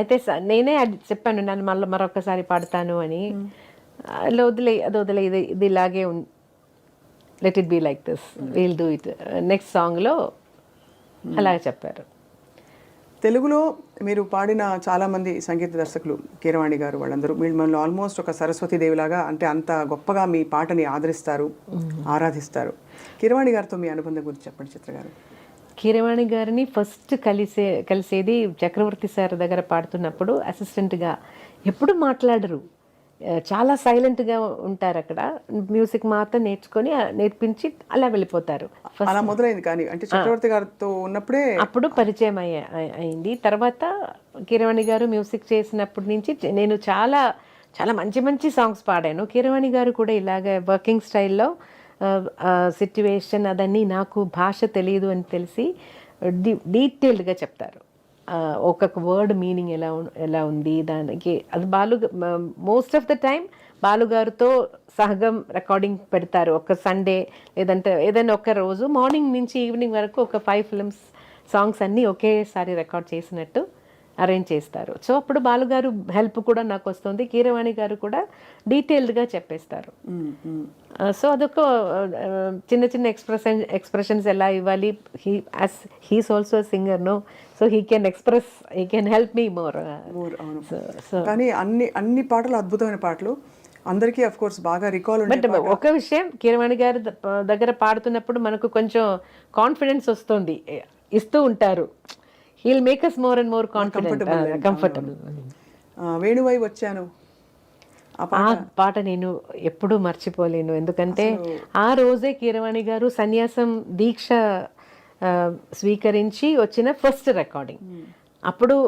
అయితే నేనే చెప్పాను నన్ను మళ్ళీ మరొకసారి పాడతాను అని. అది వదిలే ఇది ఇలాగే let it be like this, will do it next సాంగ్లో అలాగే చెప్పారు. తెలుగులో మీరు పాడిన చాలామంది సంగీత దర్శకులు, కీరవాణి గారు, వాళ్ళందరూ మిమ్మల్ని ఆల్మోస్ట్ ఒక సరస్వతీదేవిలాగా అంటే అంత గొప్పగా మీ పాటని ఆదరిస్తారు, ఆరాధిస్తారు. కీరవాణి గారితో మీ అనుబంధం గురించి చెప్పండి చిత్ర గారు. కీరవాణి గారిని ఫస్ట్ కలిసేది చక్రవర్తి సార్ దగ్గర పాడుతున్నప్పుడు. అసిస్టెంట్గా ఎప్పుడు మాట్లాడరు, చాలా సైలెంట్గా ఉంటారు. అక్కడ మ్యూజిక్ మాత్రం నేర్పించి అలా వెళ్ళిపోతారు. అలా మొదలైంది. కానీ అంటే చక్రవర్తి గారితో ఉన్నప్పుడే అప్పుడు పరిచయం అయింది. తర్వాత కీరవాణి గారు మ్యూజిక్ చేసినప్పటి నుంచి నేను చాలా చాలా మంచి మంచి సాంగ్స్ పాడాను. కీరవాణి గారు కూడా ఇలాగ వర్కింగ్ స్టైల్లో సిట్యువేషన్ అదన్నీ నాకు భాష తెలియదు అని తెలిసి డీటెయిల్డ్గా చెప్తారు. ఒక్కొక్క వర్డ్ మీనింగ్ ఎలా ఉంది దానికి. అది మోస్ట్ ఆఫ్ ద టైం బాలుగారితో సహగం రికార్డింగ్ పెడతారు. ఒక సండే లేదంటే ఏదైనా ఒక రోజు మార్నింగ్ నుంచి ఈవినింగ్ వరకు ఒక 5 ఫిల్మ్స్ సాంగ్స్ అన్నీ ఒకేసారి రికార్డ్ చేసినట్టు అరేంజ్ చేస్తారు. సో అప్పుడు బాలుగారు హెల్ప్ కూడా నాకు వస్తుంది. కీరవాణి గారు కూడా డీటెయిల్డ్గా చెప్పేస్తారు. సో అదొక చిన్న చిన్న ఎక్స్ప్రెషన్స్ ఎలా ఇవ్వాలి. He's also singer no, so he can help me more. కానీ అన్ని పాటలు అద్భుతమైన పాటలు, అందరికీ అఫ్ కోర్స్ బాగా రికాల్. బట్ ఒక విషయం, కీరవాణి గారి దగ్గర పాడుతున్నప్పుడు మనకు కొంచెం కాన్ఫిడెన్స్ వస్తుంది, ఇస్తూ ఉంటారు. He'll make us more and more confident, comfortable. వేణువై వచ్చాను ఆ పాట నేను ఎప్పుడూ మర్చిపోలేను. ఎందుకంటే ఆ రోజే కీరవాణి గారు సన్యాసం దీక్ష స్వీకరించి వచ్చిన ఫస్ట్ రికార్డింగ్. అప్పుడు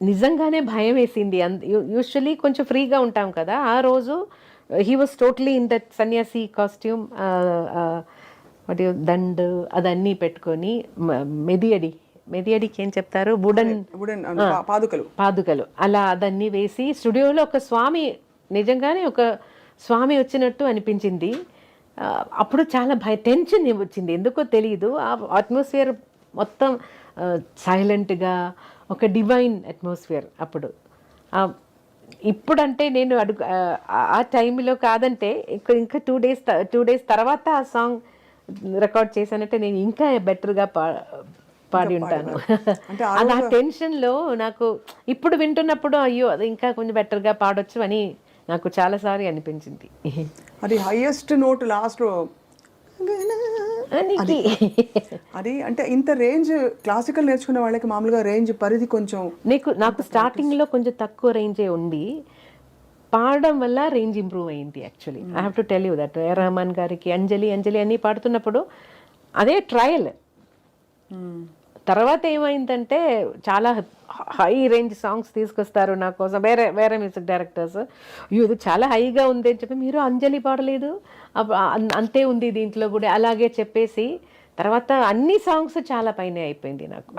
నిజంగానే భయం వేసింది. యూజువలీ కొంచెం ఫ్రీగా ఉంటాం కదా, ఆ రోజు he was totally in that సన్యాసి కాస్ట్యూమ్, దండ్ అదన్నీ పెట్టుకొని మెదియడికి ఏం చెప్తారు, పాదుకలు అలా అదన్నీ వేసి స్టూడియోలో ఒక స్వామి, నిజంగానే ఒక స్వామి వచ్చినట్టు అనిపించింది. అప్పుడు చాలా టెన్షన్ వచ్చింది, ఎందుకో తెలియదు. ఆ అట్మాస్ఫియర్ మొత్తం సైలెంట్గా ఒక డివైన్ అట్మాస్ఫియర్ అప్పుడు. ఇప్పుడంటే నేను ఆ టైంలో కాదంటే ఇంకా 2 డేస్ తర్వాత ఆ సాంగ్ రికార్డ్ చేశానంటే నేను ఇంకా బెటర్గా పాడి ఉంటాను. అది ఆ టెన్షన్లో నాకు ఇప్పుడు వింటున్నప్పుడు అయ్యో అది ఇంకా కొంచెం బెటర్గా పాడొచ్చు అని నాకు చాలాసారి అనిపించింది. అది హైయెస్ట్ నోట్ లాస్ట్ అది అంటే ఇంత రేంజ్ క్లాసికల్ నేర్చుకునే వాళ్ళకి మామూలుగా రేంజ్ పరిధి కొంచెం నాకు స్టార్టింగ్లో కొంచెం తక్కువ రేంజే ఉంది. పాడడం వల్ల రేంజ్ ఇంప్రూవ్ అయింది. Actually I have to tell you that A Rahman గారికి అంజలి అన్నీ పాడుతున్నప్పుడు అదే ట్రయల్. తర్వాత ఏమైందంటే చాలా హై రేంజ్ సాంగ్స్ తీసుకొస్తారు నా కోసం వేరే మ్యూజిక్ డైరెక్టర్స్. ఇది చాలా హైగా ఉంది అని చెప్పి మీరు అంజలి పాడలేదు, అంతే ఉంది దీంట్లో కూడా అలాగే చెప్పేసి తర్వాత అన్ని సాంగ్స్ చాలా పైన అయిపోయింది నాకు.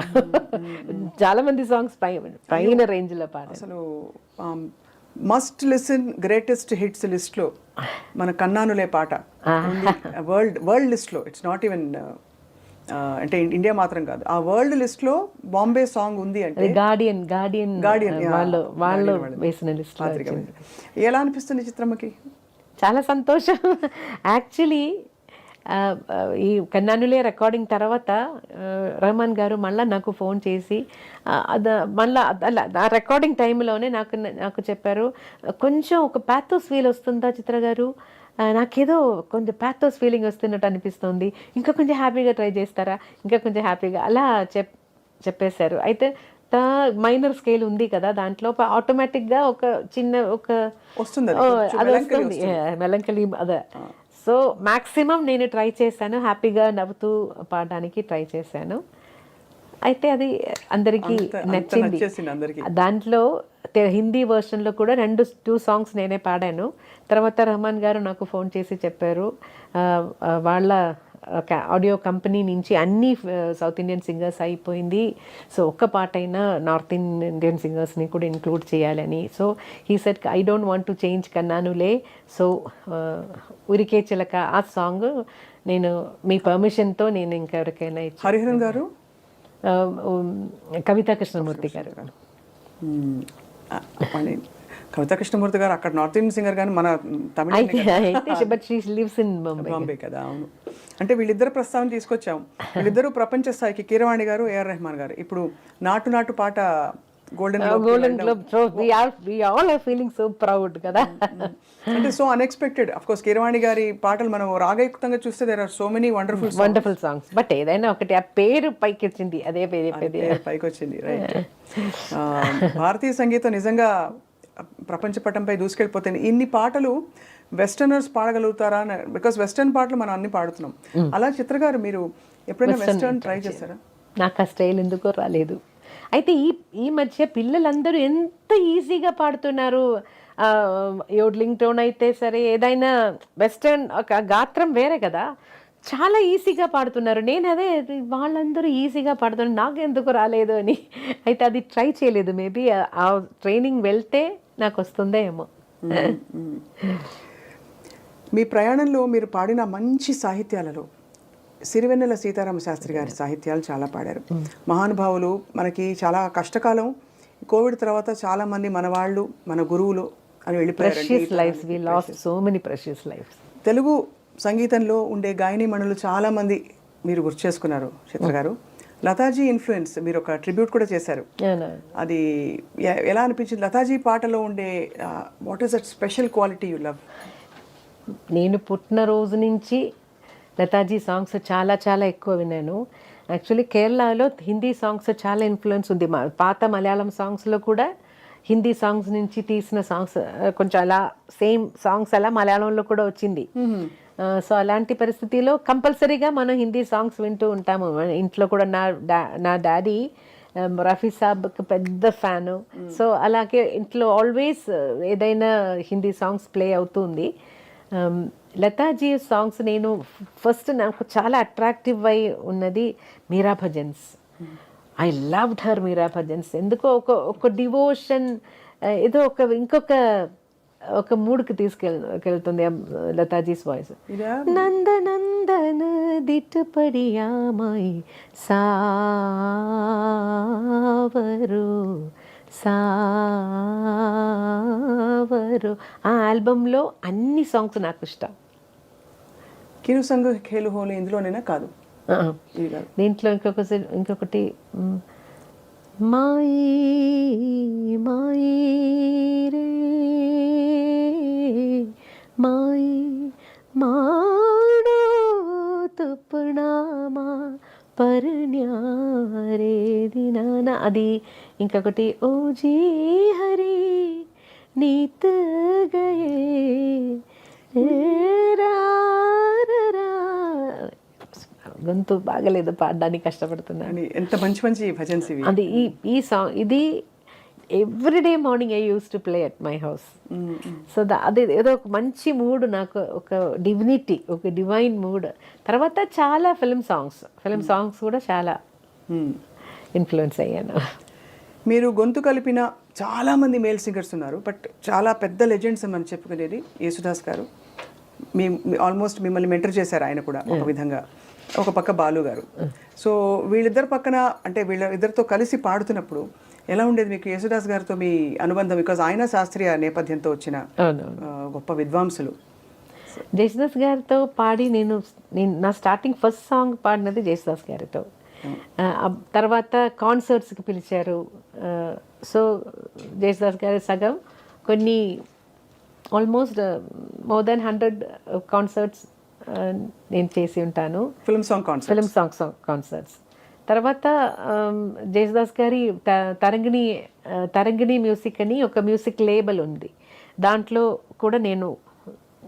చాలా మంది సాంగ్స్ పైన రేంజ్లో పాడారు. అసలు మస్ట్ లిసన్ గ్రేటెస్ట్ హిట్స్ లిస్ట్లో మన కన్నానులే పాట వరల్డ్ లిస్ట్లో. ఇట్స్ నాట్ ఈవెన్ అంటే ఇండియా మాత్రం కాదు, ఆ వరల్డ్ లిస్ట్ లో బాంబే సాంగ్ ఉంది అంటే గార్డియన్ వాళ్ళు వేసిన లిస్ట్. ఎలా అనిపిస్తుంది చిత్రమ్మకి? చాలా సంతోషం. యాక్చువల్లీ ఈ కన్నానులే రికార్డింగ్ తర్వాత రహమాన్ గారు మళ్ళీ నాకు ఫోన్ చేసి మళ్ళీ ఆ రికార్డింగ్ టైంలోనే నాకు చెప్పారు, కొంచెం ఒక ప్యాథోస్ ఫీల్ వస్తుందా చిత్ర గారు, నాకేదో కొంచెం ప్యాథోస్ ఫీలింగ్ వస్తున్నట్టు అనిపిస్తుంది, ఇంకా కొంచెం హ్యాపీగా ట్రై చేస్తారా, ఇంకా కొంచెం హ్యాపీగా అలా చెప్పేశారు. అయితే మైనర్ స్కేల్ ఉంది కదా, దాంట్లో ఆటోమేటిక్గా ఒక చిన్న అది వస్తుంది మెలంకలీ అదే. సో మ్యాక్సిమం నేను ట్రై చేశాను, హ్యాపీగా నవ్వుతూ పాడడానికి ట్రై చేశాను. అయితే అది అందరికీ నచ్చింది. దాంట్లో హిందీ వర్షన్లో కూడా 2 సాంగ్స్ నేనే పాడాను. తర్వాత రహమాన్ గారు నాకు ఫోన్ చేసి చెప్పారు, వాళ్ళ ఆడియో కంపెనీ నుంచి అన్ని సౌత్ ఇండియన్ సింగర్స్ అయిపోయింది, సో ఒక్క పాట అయినా నార్త్ ఇండియన్ సింగర్స్ని కూడా ఇంక్లూడ్ చేయాలని. So he said I don't want to change కన్నానులే, సో ఉరికే చిలక ఆ సాంగ్ నేను మీ పర్మిషన్తో నేను ఇంకెవరికైనా ఇచ్చి. హరిహరన్ గారు, కవితా కృష్ణమూర్తి గారు. కవితా కృష్ణమూర్తి గారు అక్కడ నార్త్ ఇండియన్ సింగర్, కానీ మన బాంబే కదా. అవును, అంటే వీళ్ళిద్దరు ప్రస్తావన తీసుకొచ్చాము. వీళ్ళిద్దరూ ప్రపంచ స్థాయికి, కీరవాణి గారు, ఏఆర్ రెహమాన్ గారు. ఇప్పుడు నాటు పాట golden globe, we all are feeling so proud కదా. అంటే so unexpected. Of course Keeravani గారి పాటలు మనం రాగయుక్తంగా చూస్తే there are so many wonderful songs, but ఏదైనా ఒకటి ఆ పేరు పైకి వచ్చింది, అదే పేరు పైకి వచ్చింది. రైట్. భారతీయ సంగీతం నిజంగా ప్రపంచ పటంపై దూసుకెళ్ళిపోతాయి. ఇన్ని పాటలు వెస్టర్నర్స్ పాడగలుగుతారా? బికాస్ వెస్టర్న్ పాటలు మనం అన్ని పాడుతున్నాం. అలా చిత్ర గారు మీరు ఎప్పుడైనా వెస్టర్న్ ట్రై చేశారా? నాకు ఆ స్టైల్ ఎందుకో రాలేదు. అయితే ఈ మధ్య పిల్లలందరూ ఎంత ఈజీగా పాడుతున్నారు. యోడ్లింగ్ టోన్ అయితే సరే, ఏదైనా వెస్టర్న్ ఒక గాత్రం వేరే కదా, చాలా ఈజీగా పాడుతున్నారు. నేను అదే వాళ్ళందరూ ఈజీగా పాడుతున్నారు, నాకు ఎందుకు రాలేదు అని. అయితే అది ట్రై చేయలేదు. మేబీ ఆ ట్రైనింగ్ వెళ్తే నాకు వస్తుందే ఏమో. మీ ప్రయాణంలో మీరు పాడిన మంచి సాహిత్యాలలో సిరివెన్నెల సీతారామ శాస్త్రి గారి సాహిత్యాలు చాలా పాడారు. మహానుభావులు. మనకి చాలా కష్టకాలం. కోవిడ్ తర్వాత చాలా మంది మన వాళ్ళు, మన గురువులు అని వెళ్ళిపోయారు. తెలుగు సంగీతంలో ఉండే గాయనీమణులు చాలామంది మీరు గుర్తు చేసుకున్నారు చిత్ర గారు. లతాజీ ఇన్ఫ్లుయెన్స్, మీరు ఒక ట్రిబ్యూట్ కూడా చేశారు. అది ఎలా అనిపించింది? లతాజీ పాటలో ఉండే what is that special quality you love? నేను పుట్టిన రోజు నుంచి లతాజీ సాంగ్స్ చాలా చాలా ఎక్కువ విన్నాను. యాక్చువల్లీ కేరళలో హిందీ సాంగ్స్ చాలా ఇన్ఫ్లుయెన్స్ ఉంది. పాత మలయాళం సాంగ్స్లో కూడా హిందీ సాంగ్స్ నుంచి తీసిన సాంగ్స్ కొంచెం అలా సేమ్ సాంగ్స్ అలా మలయాళంలో కూడా వచ్చింది. సో అలాంటి పరిస్థితిలో కంపల్సరీగా మనం హిందీ సాంగ్స్ వింటూ ఉంటాము. ఇంట్లో కూడా నా డాడీ రఫీ సాబ్కి పెద్ద ఫ్యాను. సో అలాగే ఇంట్లో ఆల్వేస్ ఏదైనా హిందీ సాంగ్స్ ప్లే అవుతుంది. లతాజీ సాంగ్స్ నేను ఫస్ట్ నాకు చాలా అట్రాక్టివ్ అయి ఉన్నది Meera bhajans. I loved her Meera bhajans. ఎందుకో ఒక డివోషన్, ఏదో ఒక మూడ్కి తీసుకెళ్తుంది లతాజీస్ వాయిస్. నందనందన దిట్టు పడియామాయి సావరు. ఆ ఆల్బంలో అన్ని సాంగ్స్ నాకు ఇష్టం. కిరు సంగ ఖేలు హోలీ ఇందులోనేనా? కాదు, దీంట్లో ఇంకొకటి మాయి మాయి రే మాయి మాడో తుప్పణామా పర్ణ్యారే దినానా. అది ఇంకొకటి O G Hari neath Gaye గొంతు బాగలేదు, పాడడానికి కష్టపడుతున్నాను. ఎంత మంచి మంచి భజన్స్ ఇవి. అది ఈ సాంగ్ ఇది everyday morning I use to play at my house. So అది ఏదో ఒక మంచి మూడ్, నాకు ఒక డివినిటీ, ఒక డివైన్ మూడ్. తర్వాత చాలా ఫిల్మ్ సాంగ్స్ కూడా చాలా ఇన్ఫ్లుయెన్స్ అయ్యాను. మీరు గొంతు కలిపిన చాలామంది మేల్ సింగర్స్ ఉన్నారు, బట్ చాలా పెద్ద లెజెండ్స్ అని చెప్పుకునేది యేసుదాస్ గారు. ఆల్మోస్ట్ మిమ్మల్ని మెంటర్ చేశారు ఆయన కూడా ఒక విధంగా. ఒక పక్క బాలు గారు. సో వీళ్ళిద్దరు పక్కన, అంటే వీళ్ళిద్దరితో కలిసి పాడుతున్నప్పుడు ఎలా ఉండేది మీకు యేసుదాస్ గారితో మీ అనుబంధం? బికాజ్ ఆయన శాస్త్రీయ నేపథ్యంతో వచ్చిన గొప్ప విద్వాంసులు. జేసుదాస్ గారితో పాడి నేను నా స్టార్టింగ్ ఫస్ట్ సాంగ్ పాడినది జేసుదాస్ గారితో. తర్వాత కాన్సర్ట్స్కి పిలిచారు. సో జేసుదాస్ గారి సగం కొన్ని ఆల్మోస్ట్ మోర్ దెన్ 100 కాన్సర్ట్స్ నేను చేసి ఉంటాను. Film song concerts. తర్వాత జేసుదాస్ గారి తరంగిణి మ్యూజిక్ అని ఒక మ్యూజిక్ లేబుల్ ఉంది. దాంట్లో కూడా నేను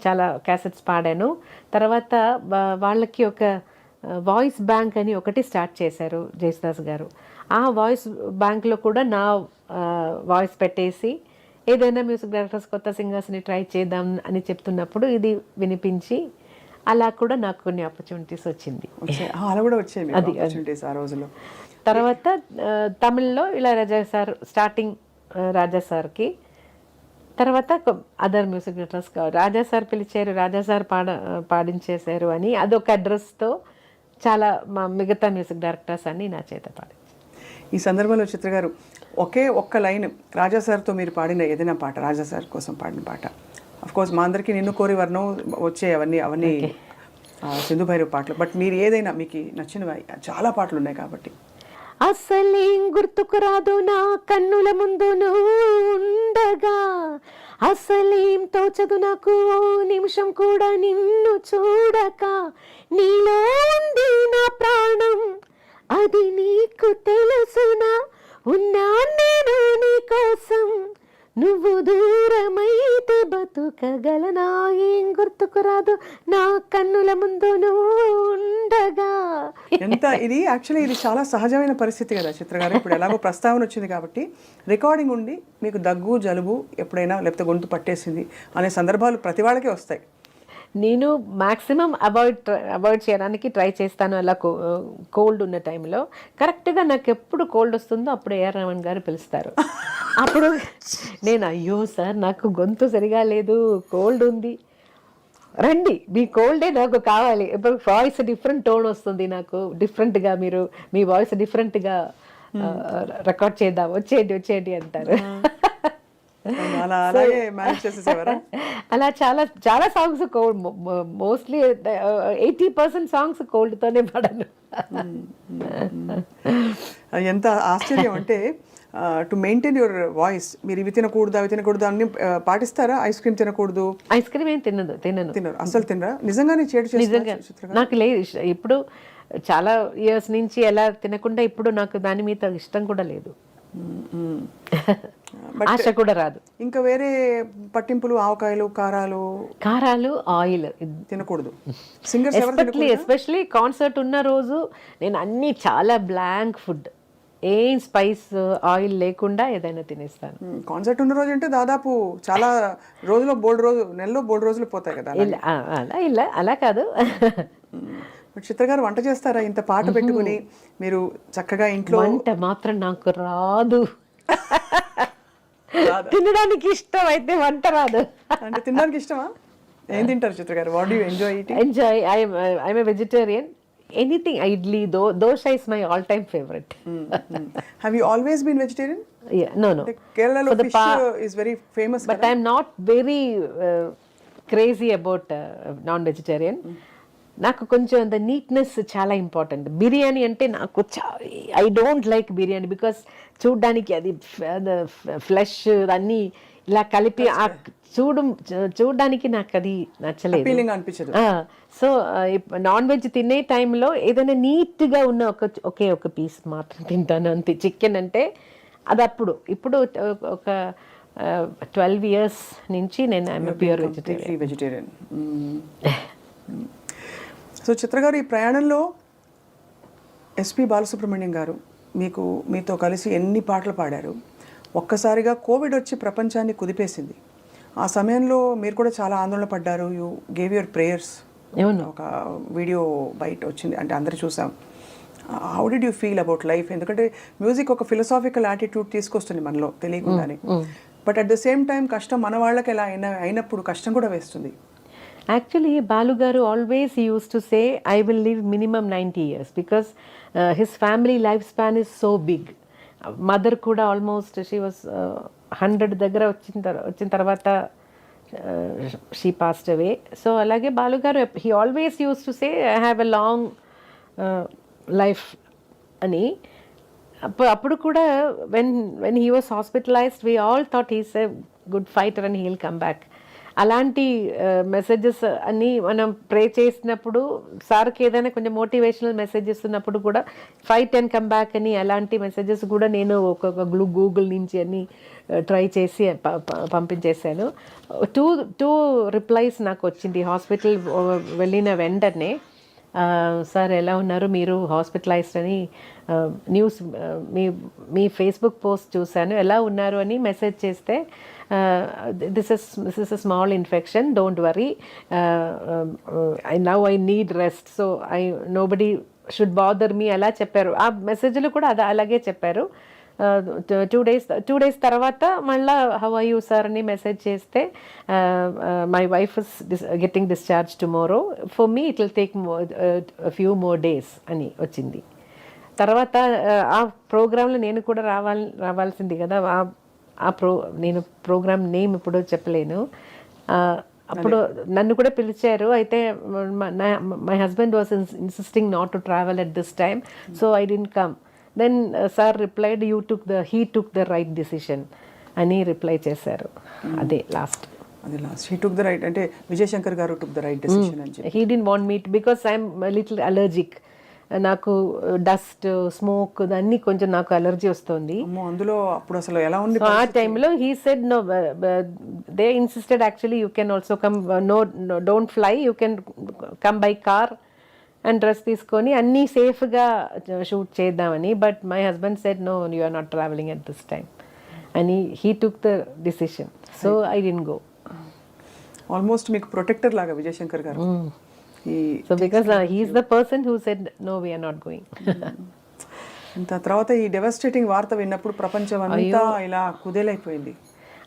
చాలా క్యాసెట్స్ పాడాను. తర్వాత వాళ్ళకి ఒక వాయిస్ బ్యాంక్ అని ఒకటి స్టార్ట్ చేశారు జేసుదాస్ గారు. ఆ వాయిస్ బ్యాంక్లో కూడా నా వాయిస్ పెట్టేసి ఏదైనా మ్యూజిక్ డైరెక్టర్స్ కొత్త సింగర్స్ని ట్రై చేద్దాం అని చెప్తున్నప్పుడు ఇది వినిపించి అలా కూడా నాకు కొన్ని ఆపర్చునిటీస్ వచ్చింది. తర్వాత తమిళ్లో ఇళయరాజా సార్, స్టార్టింగ్ రాజా సార్కి, తర్వాత అదర్ మ్యూజిక్ డైరెక్టర్స్ రాజా సార్ పిలిచారు, రాజా సార్ పాడించేశారు అని అదొక అడ్రస్తో చాలా మిగతా మ్యూజిక్ డైరెక్టర్స్ అని నా చేత పాడి. ఈ సందర్భంలో చిత్ర గారు ఒక్క లైన్ రాజా సార్తో మీరు పాడిన ఏదైనా పాట, రాజా సార్ కోసం పాడిన పాట. అఫ్ కోర్స్ మా అందరికీ నిన్ను కోరి వర్ణం వచ్చే అవన్నీ సింధు భైరవ్ పాటలు, బట్ మీరు ఏదైనా మీకు నచ్చినవి, చాలా పాటలు ఉన్నాయి కాబట్టి. అసలేం గుర్తుకు రాదు నా కన్నుల ముందు నువ్వు ఉండగా, అసలేం తోచదు నాకు ఓ నిమిషం కూడా నిన్ను చూడక, నీలో ఉంది నా ప్రాణం అది నీకు తెలుసునా, ఉన్నా నేను నీ కోసం నువ్వు దూరమైతే బతుకగలనా ఏం గుర్తుకు రాదు నా కన్నుల ముందు నువ్వు ఉండగా. ఎంత ఇది యాక్చువల్లీ ఇది చాలా సహజమైన పరిస్థితి కదా చిత్ర గారు. ఇప్పుడు ఎలాగో ప్రస్తావన వచ్చింది కాబట్టి రికార్డింగ్ ఉండి మీకు దగ్గు జలుబు ఎప్పుడైనా లేకపోతే గొంతు పట్టేసింది అనే సందర్భాలు ప్రతి వాళ్ళకే వస్తాయి. నేను మ్యాక్సిమం అవాయిడ్ చేయడానికి ట్రై చేస్తాను. అలా కోల్డ్ ఉన్న టైంలో కరెక్ట్గా నాకు ఎప్పుడు కోల్డ్ వస్తుందో అప్పుడు ఏఆర్ రెహమాన్ గారు పిలుస్తారు. అప్పుడు నేను అయ్యో సార్ నాకు గొంతు సరిగా లేదు, కోల్డ్ ఉంది, రండి మీ కోల్డే నాకు కావాలి. ఇప్పుడు వాయిస్ డిఫరెంట్ టోన్ వస్తుంది నాకు, డిఫరెంట్గా మీరు మీ వాయిస్ డిఫరెంట్గా రికార్డ్ చేద్దాం, వచ్చేయండి అంటారు. అలా అలాగే మేనేజ్ చేసేసేవారా? అలా చాలా చాలా సాంగ్స్ కోల్డ్, మోస్ట్లీ 80% సాంగ్స్ కోల్డ్తోనే పాడాను. ఎంత ఆశ్చర్యం అంటే టు మెయింటైన్ యువర్ వాయిస్ మీరు ఇవి తినకూడదు అవి తినకూడదు అన్ని పాటిస్తారా? ఐస్ క్రీమ్ తినకూడదు, ఐస్ క్రీమ్ ఏం తినను అసలు తినరా? నిజంగానే నిజంగా నాకు లేదు ఇప్పుడు చాలా ఇయర్స్ నుంచి ఎలా తినకుండా ఇప్పుడు నాకు దాని మీద ఇష్టం కూడా లేదు, ఆశ కూడా రాదు. ఇంకా వేరే పట్టింపులు ఆవకాయలు కారాలు ఆయిల్ తినకూడదు. సింగర్స్ ఎస్పెషలీ కాన్సర్ట్ ఉన్న రోజు నేను అన్ని చాలా బ్లాంక్ ఫుడ్, ఏం స్పైస్ ఆయిల్ లేకుండా ఏదైనా తినేస్తాను. కాన్సర్ట్ ఉన్న రోజు అంటే దాదాపు చాలా నెలలో బోల్డ్ రోజులు పోతాయి కదా. అలా కాదు. చిత్ర గారు వంట చేస్తారా? ఇంత పాట పెట్టుకుని మీరు చక్కగా ఇంట్లో. వంట మాత్రం నాకు రాదు, తినడానికి ఇష్టం అయితే వంట రాదు. అంటే తినడానికి ఇష్టమా? ఏం తింటారు చిత్ర గారు? What do you enjoy eating? I'm a vegetarian. Anything, idli, dosha is my all-time favorite. Have you always been vegetarian? Yeah, no. Kerala fish is very famous. But I'm not very crazy about non-vegetarian. నాకు కొంచెం the neatness చాలా important. Biryani అంటే నాకు I don't like biryani because చూడ్డానికి అది flesh అన్నీ ఇలా కలిపి చూడడానికి నాకు అది నచ్చలేదు. సో నాన్ వెజ్ తినే టైంలో ఏదైనా నీట్గా ఉన్న ఒక పీస్ మాత్రం తింటాను అంతే. చికెన్ అంటే అది ఇప్పుడు ఒక 12 years నుంచి నేను ప్యూర్ వెజిటేరియన్. సో చిత్ర గారు ఈ ప్రయాణంలో ఎస్పి బాలసుబ్రహ్మణ్యం గారు మీతో కలిసి ఎన్ని పాటలు పాడారు. ఒక్కసారిగా కోవిడ్ వచ్చి ప్రపంచాన్ని కుదిపేసింది. ఆ సమయంలో మీరు కూడా చాలా ఆందోళన పడ్డారు. You gave your prayers. ఒక వీడియో బయట వచ్చింది, అంటే అందరు చూసాం. How did you feel about life? ఎందుకంటే మ్యూజిక్ ఒక ఫిలసాఫికల్ యాటిట్యూడ్ తీసుకొస్తుంది మనలో తెలియకుండానే. But at the same time కష్టం మన వాళ్ళకి ఎలా అయినప్పుడు కష్టం కూడా వేస్తుంది. Actually, Balu garu always used to say, I will live minimum 90 years because his family lifespan is so big. Mother kuda almost, she was 100 దగ్గర వచ్చిన తర్వాత she passed away. So alage Balu garu, he always used to say, I have a long life ani. అప్పుడు కూడా when he was hospitalized, we all thought he's a good fighter and he'll come back. అలాంటి messages అన్నీ మనం ప్రే చేసినప్పుడు, సార్కి ఏదైనా కొంచెం motivational messages ఉన్నప్పుడు కూడా ఫైట్ అండ్ కమ్ బ్యాక్ అని అలాంటి మెసేజెస్ కూడా నేను ఒక్కొక్క గూగుల్ నుంచి అన్ని ట్రై చేసి పంపించేశాను. టూ రిప్లైస్ నాకు వచ్చింది హాస్పిటల్ వెళ్ళిన వెంటనే. సార్ ఎలా ఉన్నారు, మీరు హాస్పిటలైజ్డ్ అని న్యూస్ మీ ఫేస్బుక్ పోస్ట్ చూశాను, ఎలా ఉన్నారు అని మెసేజ్ చేస్తే, this is a small infection, don't worry, now I need rest, so nobody should bother me అలా చెప్పారు. ఆ మెసేజ్లో కూడా అలాగే చెప్పారు. 2 days తర్వాత మళ్ళీ హౌ ఆర్ యూ సార్ అని మెసేజ్ చేస్తే, my wife is getting discharge tomorrow, for me it will take few more days అని వచ్చింది. తర్వాత ఆ ప్రోగ్రాంలో నేను కూడా రావాల్సింది కదా. నేను ప్రోగ్రామ్ నేమ్ ఇప్పుడు చెప్పలేను. అప్పుడు నన్ను కూడా పిలిచారు. అయితే my husband was insisting not to travel at this time, so I didn't come. Then sir replied, he took the right decision అని రిప్లై చేశారు. అదే last. he took the right, అంటే విజయశంకర్ గారు took the right decision అని చెప్పి. He didn't want me to, because I'm a little allergic. నాకు dust smoke అన్నీ కొంచెం నాకు అలర్జీ వస్తుంది. అమ్మో, అందులో అప్పుడు అసలు ఎలా ఉంది? సో ఆ టైంలో he said no, they insisted actually you can also come, no don't fly, you can come by car and dress తీసుకొని అన్నీ సేఫ్గా షూట్ చేద్దామని. But my husband said no, you are not travelling at this time అని he took the decision. So I didn't go. Almost మీకు protector లాగా Vijayashankar garu. So because he's the person who said no, we're not going. తర్వాత ఈ devastating వార్త విన్నప్పుడు ప్రపంచం అంతా ఇలా కుదేలైపోయింది.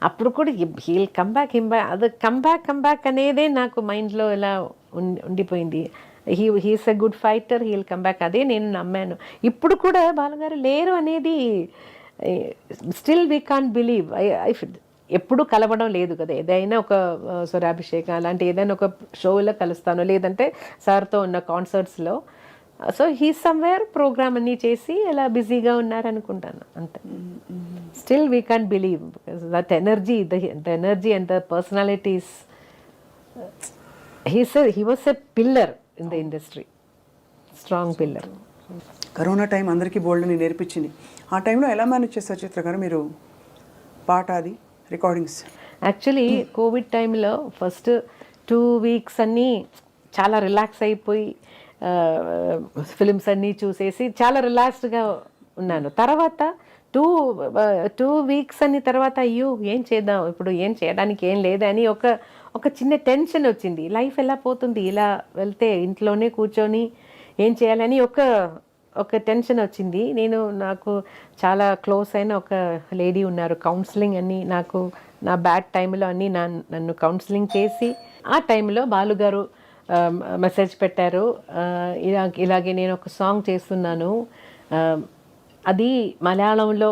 అప్పుడు కూడా హీల్ కమ్ బ్యాక్, అది కమ్ బ్యాక్ అనేదే నాకు మైండ్లో ఇలా ఉండిపోయింది. He's a good fighter, he'll come back, అదే నేను నమ్మాను. ఇప్పుడు కూడా బాలుగారు లేరు అనేది స్టిల్ వీ కాంట్ బిలీవ్. ఎప్పుడు కలవడం లేదు కదా, ఏదైనా ఒక స్వరాభిషేకం అలాంటి ఏదైనా ఒక షోలో కలుస్తాను, లేదంటే సార్తో ఉన్న కాన్సర్ట్స్లో. సో హీ సమ్వేర్ ప్రోగ్రామ్ అన్నీ చేసి ఇలా బిజీగా ఉన్నారనుకుంటాను అంతే. Still we can't believe because that energy, the energy and the personalities. He was a pillar in the industry, strong pillar. Corona time అందరికీ బోల్డ్ని నేర్పించింది. ఆ టైంలో ఎలా మేనేజ్ చేస్తారు చిత్ర గారు మీరు పాట అది రికార్డింగ్స్? యాక్చువల్లీ కోవిడ్ టైంలో ఫస్ట్ 2 weeks అన్నీ చాలా రిలాక్స్ అయిపోయి ఫిలిమ్స్ అన్నీ చూసేసి చాలా రిలాక్స్డ్గా ఉన్నాను. తర్వాత 2 weeks అని తర్వాత అయ్యో ఏం చేద్దాం, ఇప్పుడు ఏం చేయడానికి ఏం లేదని ఒక చిన్న టెన్షన్ వచ్చింది. లైఫ్ ఎలా పోతుంది ఇలా వెళ్తే, ఇంట్లోనే కూర్చొని ఏం చేయాలని ఒక టెన్షన్ వచ్చింది. నాకు చాలా క్లోజ్ అయిన ఒక లేడీ ఉన్నారు, కౌన్సిలింగ్ అని నాకు నా బ్యాడ్ టైంలో అన్నీ నన్ను కౌన్సిలింగ్ చేసి, ఆ టైంలో బాలుగారు మెసేజ్ పెట్టారు, ఇలాగే నేను ఒక సాంగ్ చేస్తున్నాను, అది మలయాళంలో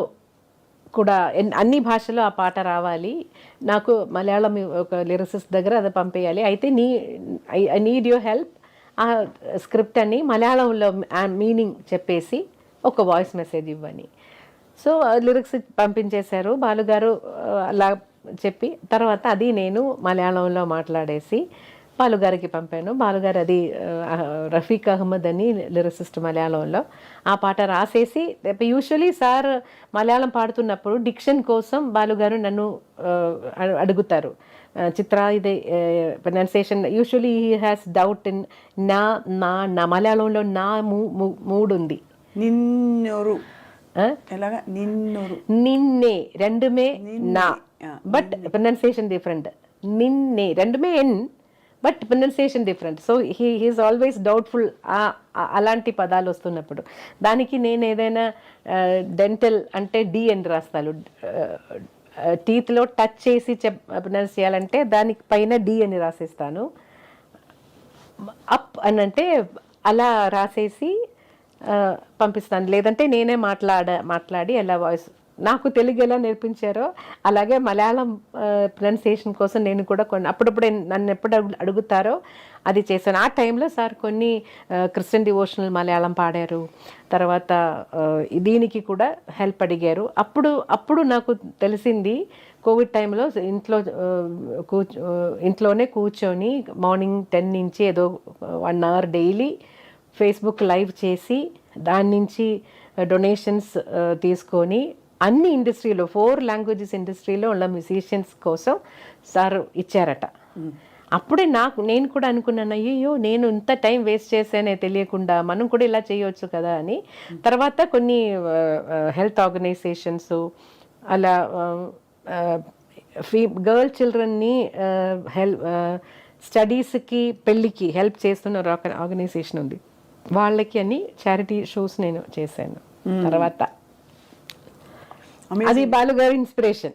కూడా అన్ని భాషలో ఆ పాట రావాలి, నాకు మలయాళం ఒక లిరిసిస్ట్ దగ్గర అది పంపేయాలి, అయితే ఐ నీడ్ యువర్ హెల్ప్, ఆ స్క్రిప్ట్ అని మలయాళంలో మీనింగ్ చెప్పేసి ఒక వాయిస్ మెసేజ్ ఇవ్వని. సో లిరిక్స్ పంపించేశారు బాలుగారు. అలా చెప్పి తర్వాత అది నేను మలయాళంలో మాట్లాడేసి బాలుగారికి పంపాను. బాలుగారు అది రఫీక్ అహ్మద్ అని లిరిసిస్ట్ మలయాళంలో ఆ పాట రాసేసి, యూజువలీ సార్ మలయాళం పాడుతున్నప్పుడు డిక్షన్ కోసం బాలుగారు నన్ను అడుగుతారు, చిత్ర ఇది pronunciation, usually he has doubt in నా మలయాళంలో నా మూడు ఉంది, నిన్నోరు ఎలాగా నిన్నోరు నిన్నే రెండుమే నా, బట్ ప్రొనౌన్సియేషన్ డిఫరెంట్. నిన్నే రెండుమే ఎన్, but pronunciation different. So he's always doubtful అలాంటి పదాలు వస్తున్నప్పుడు. దానికి నేను ఏదైనా డెంటల్ అంటే డి అని రాస్తాను, టీత్లో టచ్ చేసి ప్రొనౌన్స్ చేయాలంటే దానికి పైన డి అని రాసేస్తాను. అప్ అని అంటే అలా రాసేసి పంపిస్తాను, లేదంటే నేనే మాట్లాడి అలా వాయిస్. నాకు తెలుగు ఎలా నేర్పించారో అలాగే మలయాళం ప్రొనౌన్సియేషన్ కోసం నేను కూడా అప్పుడప్పుడు నన్ను ఎప్పుడు అడుగుతారో అది చేశాను. ఆ టైంలో సార్ కొన్ని క్రిస్టియన్ డివోషనల్ మలయాళం పాడారు, తర్వాత దీనికి కూడా హెల్ప్ అడిగారు. అప్పుడు నాకు తెలిసింది కోవిడ్ టైంలో ఇంట్లోనే కూర్చొని మార్నింగ్ 10 నుంచి ఏదో 1 hour డైలీ ఫేస్బుక్ లైవ్ చేసి దాని నుంచి డొనేషన్స్ తీసుకొని అన్ని ఇండస్ట్రీలో 4 languages ఇండస్ట్రీలో ఉన్న మ్యూజిషియన్స్ కోసం సార్ ఇచ్చారట. అప్పుడే నేను కూడా అనుకున్నాను, అయ్యో నేను ఇంత టైం వేస్ట్ చేశానే తెలియకుండా, మనం కూడా ఇలా చేయవచ్చు కదా అని. తర్వాత కొన్ని హెల్త్ ఆర్గనైజేషన్స్ అలా గర్ల్ చిల్డ్రన్ని స్టడీస్కి పెళ్ళికి హెల్ప్ చేస్తున్న ఆర్గనైజేషన్ ఉంది, వాళ్ళకి అని చారిటీ షోస్ నేను చేశాను. తర్వాత అది బాలుగారి ఇన్స్పిరేషన్.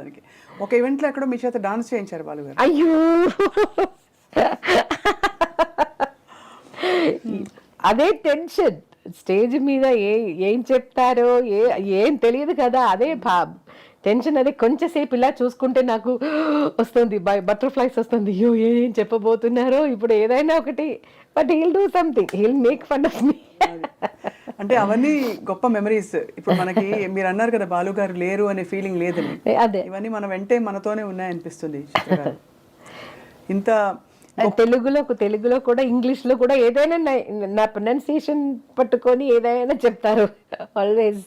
దానికి ఒక ఈవెంట్లో ఎక్కడో మీ చేత డాన్స్ చేయించారు బాలుగారు. అయ్యో అదే టెన్షన్, స్టేజ్ మీద ఏం చెప్తారో ఏం తెలియదు కదా, అదే టెన్షన్. అదే కొంచెంసేపు ఇలా చూసుకుంటే నాకు వస్తుంది, బటర్ఫ్లైస్ వస్తుంది, అయ్యో ఏం చెప్పబోతున్నారో ఇప్పుడు ఏదైనా ఒకటి, but he'll do something, he'll make fun of me. అంటే అవన్నీ గొప్ప మెమరీస్. ఇప్పుడు మనకి మీరు అన్నారు కదా బాలుగారు లేరు అనే ఫీలింగ్ లేదని, అదే ఇవన్నీ మన వెంటే మనతోనే ఉన్నాయనిపిస్తుంది. ఇంత తెలుగులో కూడా ఇంగ్లీష్లో కూడా ఏదైనా నా ప్రొనౌన్సియేషన్ పట్టుకొని ఏదైనా చెప్తారు ఆల్వేస్.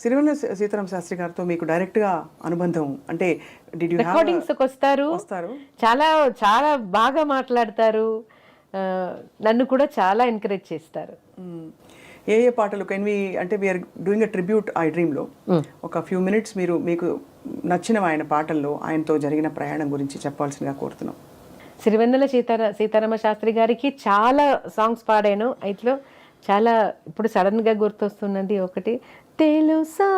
సిరివెన్నెల సీతారామ శాస్త్రి గారితో మీకు డైరెక్ట్గా అనుబంధం అంటే డిడ్ యూ రికార్డింగ్స్ వస్తారు, చాలా చాలా బాగా మాట్లాడతారు, నన్ను కూడా చాలా ఎంకరేజ్ చేస్తారు. ఏ పాటలు కెన్ వి అంటే we're doing a tribute I డ్రీమ్లో ఒక ఫ్యూ మినిట్స్ మీరు మీకు నచ్చిన ఆయన పాటల్లో ఆయనతో జరిగిన ప్రయాణం గురించి చెప్పాల్సిందిగా కోరుతున్నాం. సిరివెన్నెల సీతారామ శాస్త్రి గారికి చాలా సాంగ్స్ పాడాను. అయితే చాలా ఇప్పుడు సడన్గా గుర్తొస్తున్నది ఒకటి, తెలుసా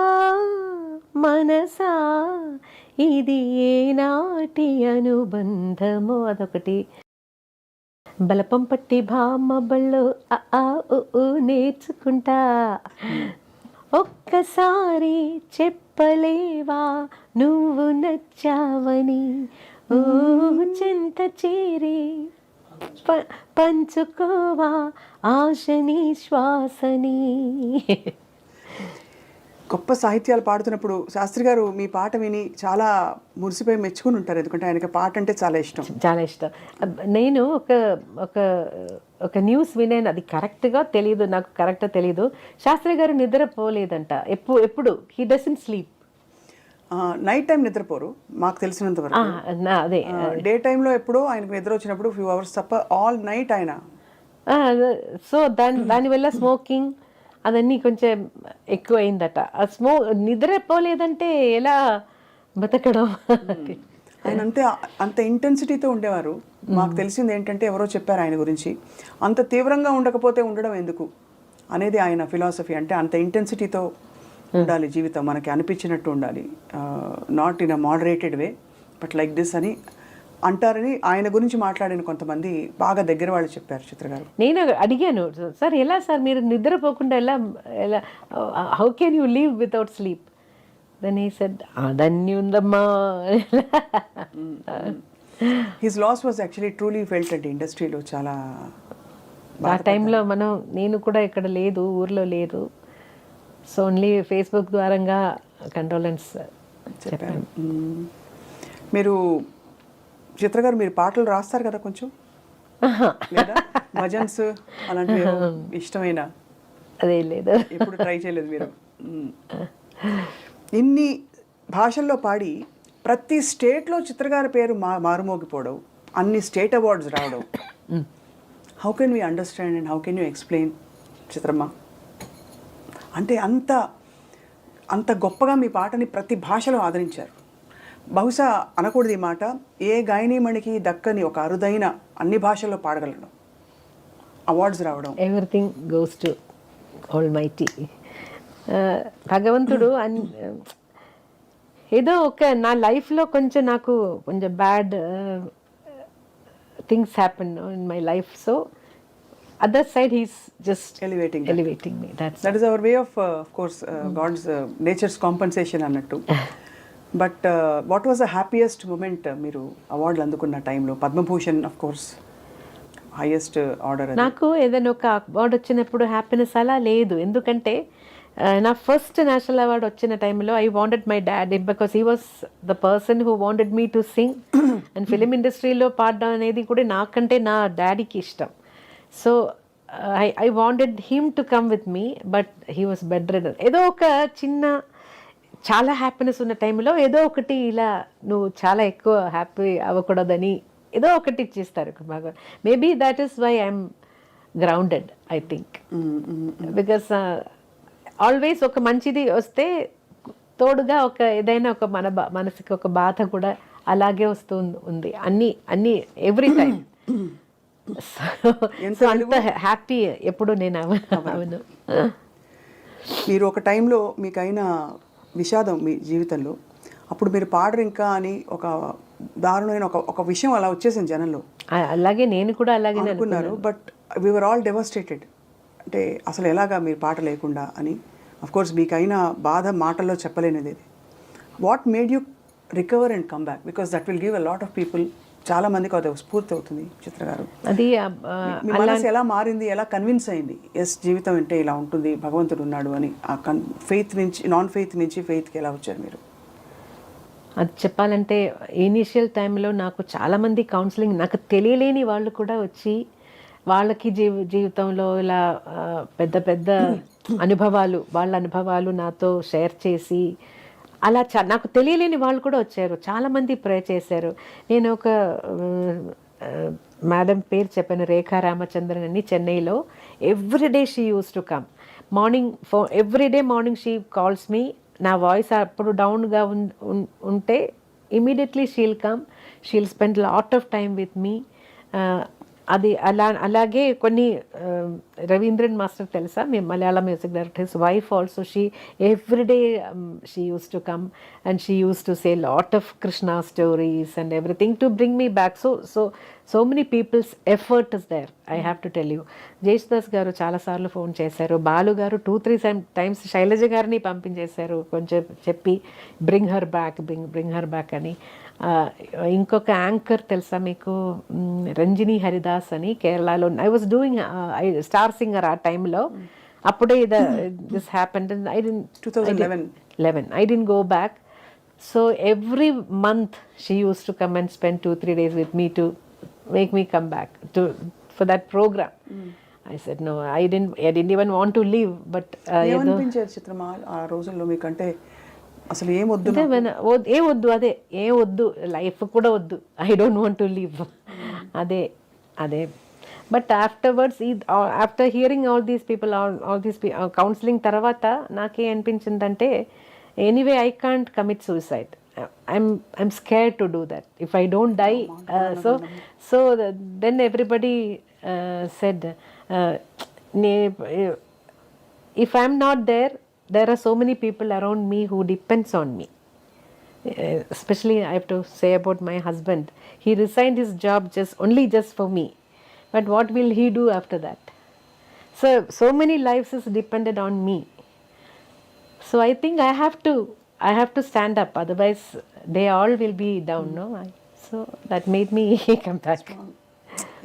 మనసా ఇది ఏనాటి అనుబంధమో, అదొకటి. బలపం పట్టి భామ బళ్ళు నేర్చుకుంటా, ఒక్కసారి చెప్పలేవా నువ్వు నచ్చావని, ఓ చెంత చేరి పంచుకోవా ఆశని శ్వాసని. గొప్ప సాహిత్యాలు పాడుతున్నప్పుడు శాస్త్రి గారు మీ పాట విని చాలా మురిసిపోయి మెచ్చుకుని ఉంటారు, ఎందుకంటే ఆయనకి పాట అంటే చాలా ఇష్టం. చాలా ఇష్టం. నేను ఒక న్యూస్ వినాను, అది కరెక్ట్గా తెలియదు, నాకు కరెక్ట్గా తెలియదు. శాస్త్రి గారు నిద్రపోలేదంట ఎప్పుడు. He doesn't sleep. Night time నిద్రపోరు మాకు తెలిసినంత వరకు. అదే డే టైంలో ఎప్పుడో ఆయనకు నిద్ర వచ్చినప్పుడు ఫ్యూ అవర్స్ తప్ప ఆల్ నైట్ ఆయన. సో దానివల్ల స్మోకింగ్ అదన్నీ కొంచెం ఎక్కువ అయిందట. నిద్రపోలేదంటే ఎలా బతకడం. ఆయన అంత ఇంటెన్సిటీతో ఉండేవారు. మాకు తెలిసింది ఏంటంటే ఎవరో చెప్పారు ఆయన గురించి, అంత తీవ్రంగా ఉండకపోతే ఉండడం ఎందుకు అనేది ఆయన ఫిలాసఫీ. అంటే అంత ఇంటెన్సిటీతో ఉండాలి జీవితం, మనకి అనిపించినట్టు ఉండాలి, not in a moderated way but like this అని అంటారని ఆయన గురించి మాట్లాడిన కొంతమంది బాగా దగ్గర వాళ్ళు చెప్పారు. చిత్ర గారు, నేను అడిగాను, సార్ ఎలా సార్ మీరు నిద్రపోకుండా ఎలా how can you leave without sleep? Then he said అదన్నీ ఉందమ్మా. His loss was actually truly felt అండి ఇండస్ట్రీలో. చాలా ఆ టైంలో నేను కూడా ఇక్కడ లేదు, ఊర్లో లేదు. సో ఓన్లీ ఫేస్బుక్ ద్వారంగా కండోలెన్స్ చెప్పాను. మీరు చిత్ర గారు మీరు పాటలు రాస్తారు కదా కొంచెం, లేదా భజన్స్ అలాంటివి ఇష్టమైన? అదే లేదు, ఎప్పుడు ట్రై చేయలేదు మీరు? ఇన్ని భాషల్లో పాడి ప్రతి స్టేట్లో చిత్ర గారి పేరు మారుమోగిపోవడం, అన్ని స్టేట్ అవార్డ్స్ రావడం, how can we understand and how can you explain చిత్రమ్మ? అంటే అంత గొప్పగా మీ పాటని ప్రతి భాషలో ఆదరించారు. బహుశా అనకూడదు ఈ మాట, ఏ గాయనీమణికి దక్కని ఒక అరుదైన అన్ని భాషల్లో పాడగలడం, అవార్డ్స్ రావడం. Everything goes to almighty. భగవంతుడు ఏదో నా లైఫ్లో నాకు కొంచెం bad things happen in my life. So other side he's just elevating me. That is our way of course God's nature's compensation annattu. But what was the happiest moment మీరు అవార్డులు అందుకున్న టైంలో? Padma Bhushan of course highest order. నాకు ఏదైనా ఒక award వచ్చినప్పుడు happiness అలా లేదు, ఎందుకంటే నా ఫస్ట్ నేషనల్ అవార్డు వచ్చిన టైంలో I wanted my dad, because he was the person who wanted me to sing. And film ఇండస్ట్రీలో పాడడం అనేది కూడా నాకంటే నా డాడీకి ఇష్టం. So I wanted him to come with me, but he was bedridden. ఏదో ఒక చిన్న చాలా హ్యాపీనెస్ ఉన్న టైంలో ఏదో ఒకటి ఇలా నువ్వు చాలా ఎక్కువ హ్యాపీ అవ్వకూడదని ఏదో ఒకటి ఇచ్చేస్తారు బాగా. Maybe that is why I'm grounded I think. Because always ఒక మంచిది వస్తే తోడుగా ఏదైనా ఒక మనసుకి ఒక బాధ కూడా అలాగే వస్తూ ఉంది, అన్ని ఎవ్రీ టైం. అంత హ్యాపీ ఎప్పుడు నేను అవను. మీరు ఒక టైంలో మీకైన విషాదం మీ జీవితంలో, అప్పుడు మీరు పాడరు ఇంకా అని ఒక దారుణమైన ఒక విషయం అలా వచ్చేసింది జనంలో. అలాగే నేను కూడా అలాగే అనుకున్నారు. But we were all devastated. అంటే అసలు ఎలాగా మీరు పాట లేకుండా అని. అఫ్ కోర్స్ మీకైనా బాధ మాటల్లో చెప్పలేనిది. What made you recover and come back? Because that will give a lot of people, చాలా మందికి అది స్ఫూర్తి అవుతుంది. చిత్ర గారు, అది మీ మనసు ఎలా మారింది, ఎలా కన్విన్స్ అయింది ఎస్ జీవితం అంటే ఇలా ఉంటుంది, భగవంతుడు ఉన్నాడు అని? ఆ ఫెయిత్ నుంచి నాన్ ఫెయిత్ నుంచి ఫెయిత్కి ఎలా వచ్చారు మీరు? అది చెప్పాలంటే ఇనీషియల్ టైంలో నాకు చాలామంది కౌన్సిలింగ్ నాకు తెలియలేని వాళ్ళు కూడా వచ్చి వాళ్ళకి జీవితంలో ఇలా పెద్ద పెద్ద అనుభవాలు వాళ్ళ అనుభవాలు నాతో షేర్ చేసి అలా నాకు తెలియలేని వాళ్ళు కూడా వచ్చారు. చాలామంది ప్రే చేశారు. నేను ఒక మేడం పేరు చెప్పాను, రేఖా రామచంద్రన్ అని, చెన్నైలో. Everyday she use to come morning everyday morning she calls me. నా వాయిస్ అప్పుడు డౌన్గా ఉంటే immediately she'll come, she'll spend lot of time with me. అది అలాగే కొన్ని రవీంద్రన్ మాస్టర్ తెలుసా, మీ Malayalam music director, his wife also, she everyday she use to come and she use to say lot of Krishna stories and everything to bring me back. So many peoples effort is there, I have to tell you. Jayesh గారు చాలాసార్లు phone చేశారు, బాలు గారు 2-3 times Shailaja గారిని పంపించేశారు కొంచెం చెప్పి bring her back అని. ఇంకొక యాంకర్ తెలుసా మీకు, రంజిని హరిదాస్ అని, కేరళలో. I was doing star singer ఆ టైంలో. అప్పుడే this happened. I didn't 2011 I didn't go back. So every month she use to come and spend 2-3 days with me to make me come back for that program. I said no, I didn't even want to leave, but ఏమనిపించేది చిత్రమా ఆ రోజుల్లో మీకంటే? అసలు ఏం వద్దు, అదే వద్దు, life కూడా వద్దు, I don't want to live, అదే. But afterwards, after hearing all these people, counselling తర్వాత నాకే అనిపించిందంటే, anyway I can't commit suicide. I'm scared to do that if I don't die. So then everybody said, if I'm not there are so many people around me who depends on me. Especially I have to say about my husband. He resigned his job just for me, but what will he do after that? So many lives is dependent on me. So I think I have to stand up, otherwise they all will be down, no? So that made me come back.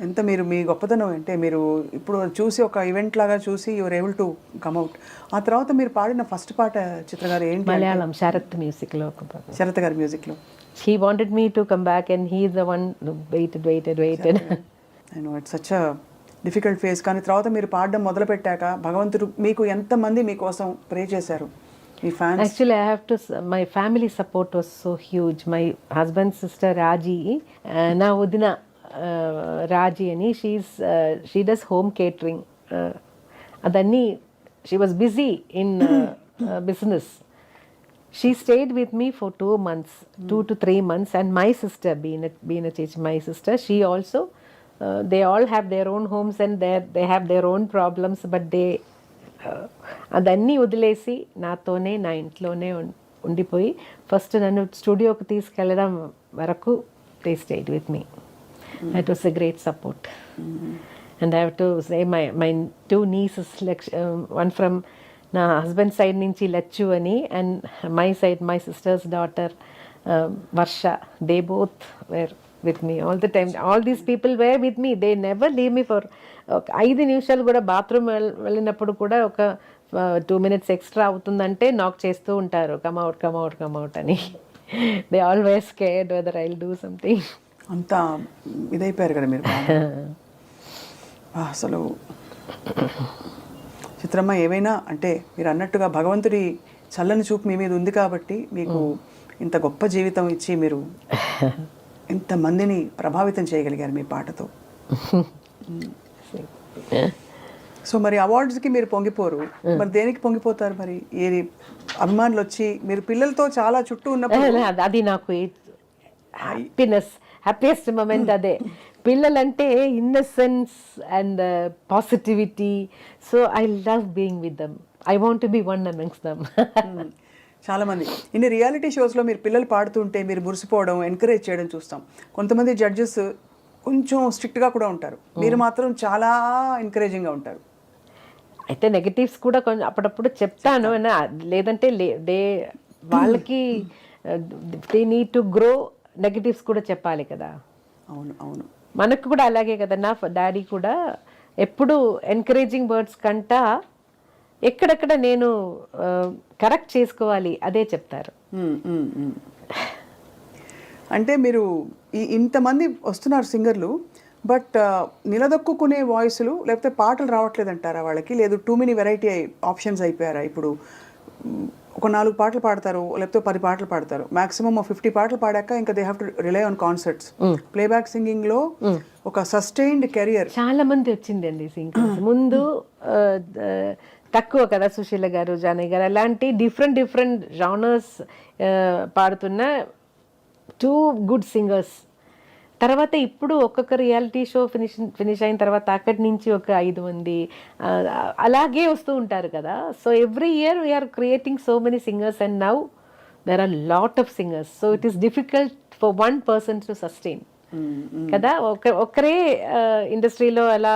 ఎంత మీరు మీ గొప్పతనం అంటే, మీరు ఇప్పుడు చూసి ఒక event లాగా చూసి your able to come out. ఆ తర్వాత మీరు పాడిన ఫస్ట్ పాట చిత్ర గారు ఏంటి? మలయాళం శరత్ మ్యూజిక్లో. శరత్ గారి మ్యూజిక్లో. He wanted me to come back and he is the one who waited. I know it's such a difficult phase. కానీ తర్వాత మీరు పాడడం మొదలుపెట్టాక భగవంతుడు మీకు ఎంతమంది మీకోసం ప్రే చేశారు, మీ fans? Actually, I have to. My family support was so huge. My husband's sister Raji, na Udina Raji ani, she does home catering. Adanni, she was busy in business. She stayed with me for 2 months, 2 to 3 months, and my sister, Beena Chechi, my sister, she also, they all have their own homes and they have their own problems, but they అదన్నీ వదిలేసి నాతోనే, నా ఇంట్లోనే ఉండిపోయి first నన్ను స్టూడియోకి తీసుకెళ్ళడం వరకు they stayed with me. That was a great support. And I have to say my 2 nieces, one from నా హస్బెండ్ సైడ్ నుంచి లచ్చు అని, and my sister's daughter Varsha, they both were with me all the time. All these people were with me, they never leave me for 5 నిమిషాలు కూడా. Bathroom వెళ్ళినప్పుడు కూడా ఒక 2 minutes extra అవుతుందంటే నాక్ చేస్తూ ఉంటారు, కమ్ అవుట్ అని. They always scared weather I will do something. అంత ఇదైపోయారు కదా మీరు. అసలు చిత్రమ్మ, ఏమైనా అంటే మీరు అన్నట్టుగా భగవంతుడి చల్లని చూపు మీ మీద ఉంది కాబట్టి మీకు ఇంత గొప్ప జీవితం ఇచ్చి మీరు ఎంతమందిని ప్రభావితం చేయగలిగారు మీ పాటతో. సో మరి అవార్డ్స్కి మీరు పొంగిపోరు, మరి దేనికి పొంగిపోతారు? మరి ఏది అభిమానులు వచ్చి మీరు పిల్లలతో చాలా చుట్టూ ఉన్నప్పుడు అది నాకు హ్యాపీయెస్ట్ మూమెంట్ అదే. పిల్లలంటే innocence and positivity. So I love being with them. I want to be one amongst them. చాలామంది ఇన్ని రియాలిటీ షోస్లో మీరు పిల్లలు పాడుతుంటే మీరు మురిసిపోవడం, ఎంకరేజ్ చేయడం చూస్తాం. కొంతమంది జడ్జెస్ కొంచెం స్ట్రిక్ట్గా కూడా ఉంటారు, మీరు మాత్రం చాలా ఎంకరేజింగ్గా ఉంటారు. అయితే నెగటివ్స్ కూడా కొంచెం అప్పుడప్పుడు చెప్తాను, లేదంటే వాళ్ళకి they need to grow, negatives కూడా చెప్పాలి కదా. అవును. మనకు కూడా అలాగే కదా. నా డాడీ కూడా ఎప్పుడు ఎంకరేజింగ్ వర్డ్స్ కంటా ఎక్కడెక్కడ నేను కరెక్ట్ చేసుకోవాలి అదే చెప్తారు. అంటే మీరు ఇంతమంది వస్తున్నారు సింగర్లు, బట్ నిలదొక్కునే వాయిస్లు లేకపోతే పాటలు రావట్లేదు అంటారా వాళ్ళకి? లేదు టూ మెనీ వెరైటీ ఆప్షన్స్ అయిపోయారా? ఇప్పుడు ఒక 4 పాటలు పాడతారు, లేకపోతే 10 పాటలు పాడతారు, మాక్సిమం 50 పాటలు పాడాక ఇంకా they have to rely on concerts. Playback సింగింగ్లో ఒక సస్టైన్డ్ కెరియర్ చాలా మంది వచ్చిందండి సింగర్స్. ముందు తక్కువ కదా, సుశీల గారు, జానయ్య గారు అలాంటి డిఫరెంట్ జానర్స్ పాడుతున్న 2 గుడ్ సింగర్స్. తర్వాత ఇప్పుడు ఒక్కొక్క రియాలిటీ షో ఫినిష్ అయిన తర్వాత అక్కడి నుంచి ఒక 5 మంది అలాగే వస్తూ ఉంటారు కదా. So every year we are creating so many singers and now there are lot of singers. So it is difficult for one person to sustain కదా. ఒక్కరే ఇండస్ట్రీలో అలా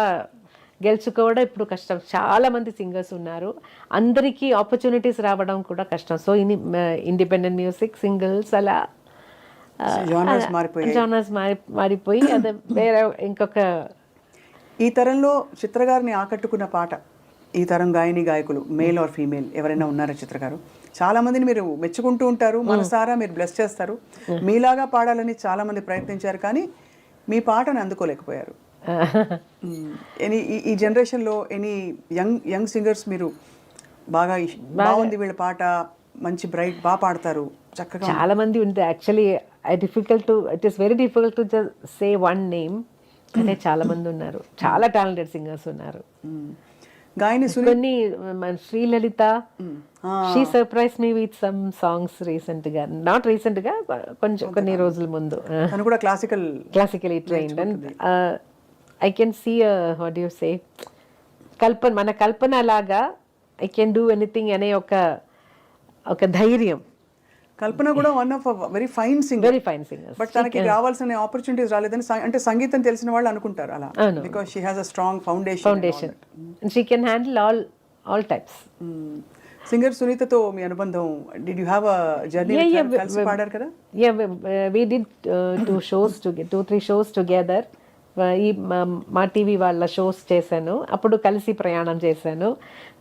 గెలుచుకోవడం ఇప్పుడు కష్టం. చాలా మంది సింగర్స్ ఉన్నారు, అందరికీ ఆపర్చునిటీస్ రావడం కూడా కష్టం. సో ఇండిపెండెంట్ మ్యూజిక్, సింగిల్స్ అలా జానర్స్ మారిపోయి అది వేరే ఇంకొక. ఈ తరంలో చిత్ర గారిని ఆకట్టుకున్న పాట, ఈ తరం గాయకులు మేల్ ఆర్ ఫీమేల్ ఎవరైనా ఉన్నారా చిత్ర గారు? చాలా మందిని మీరు మెచ్చుకుంటూ ఉంటారు, మనసారా మీరు బ్లెస్ చేస్తారు. మీలాగా పాడాలని చాలా మంది ప్రయత్నించారు, కానీ మీ పాటను అందుకోలేకపోయారు. ఈ జనరేషన్లో ఎనీ యంగ్ సింగర్స్ మీరు బాగుంది వీళ్ళ పాట, మంచి బ్రైట్, బాగా పాడతారు, చక్కగా? చాలా మంది ఉంటారు actually. It is very difficult to just say one name. అంటే చాలా మంది ఉన్నారు, చాలా టాలెంటెడ్ సింగర్స్ ఉన్నారు. కొన్ని Srilalitha, she surprise me with some songs recent గా, నాట్ రీసెంట్ గా, కొన్ని రోజుల ముందు. కూడా classically trained. And I can see what you say మన కల్పన లాగా ఐ కెన్ డూ ఎనీథింగ్ అనే ఒక ధైర్యం. కల్పన కూడా one of very fine singer, but తనకి రావాల్సిన ఆపర్చునిటీస్ రాలేదని అంటే సంగీతం తెలిసిన వాళ్ళు అనుకుంటారు అలా, because she has a strong foundation. She can handle all types. Singer సునీతతో మీ అనుబంధం, did you have a journey? కలిసి పాడారు కదా? Yeah, we did 2-3 shows together. ఈ మా టీవీ వాళ్ళ షోస్ చేశాను, అప్పుడు కలిసి ప్రయాణం చేశాను.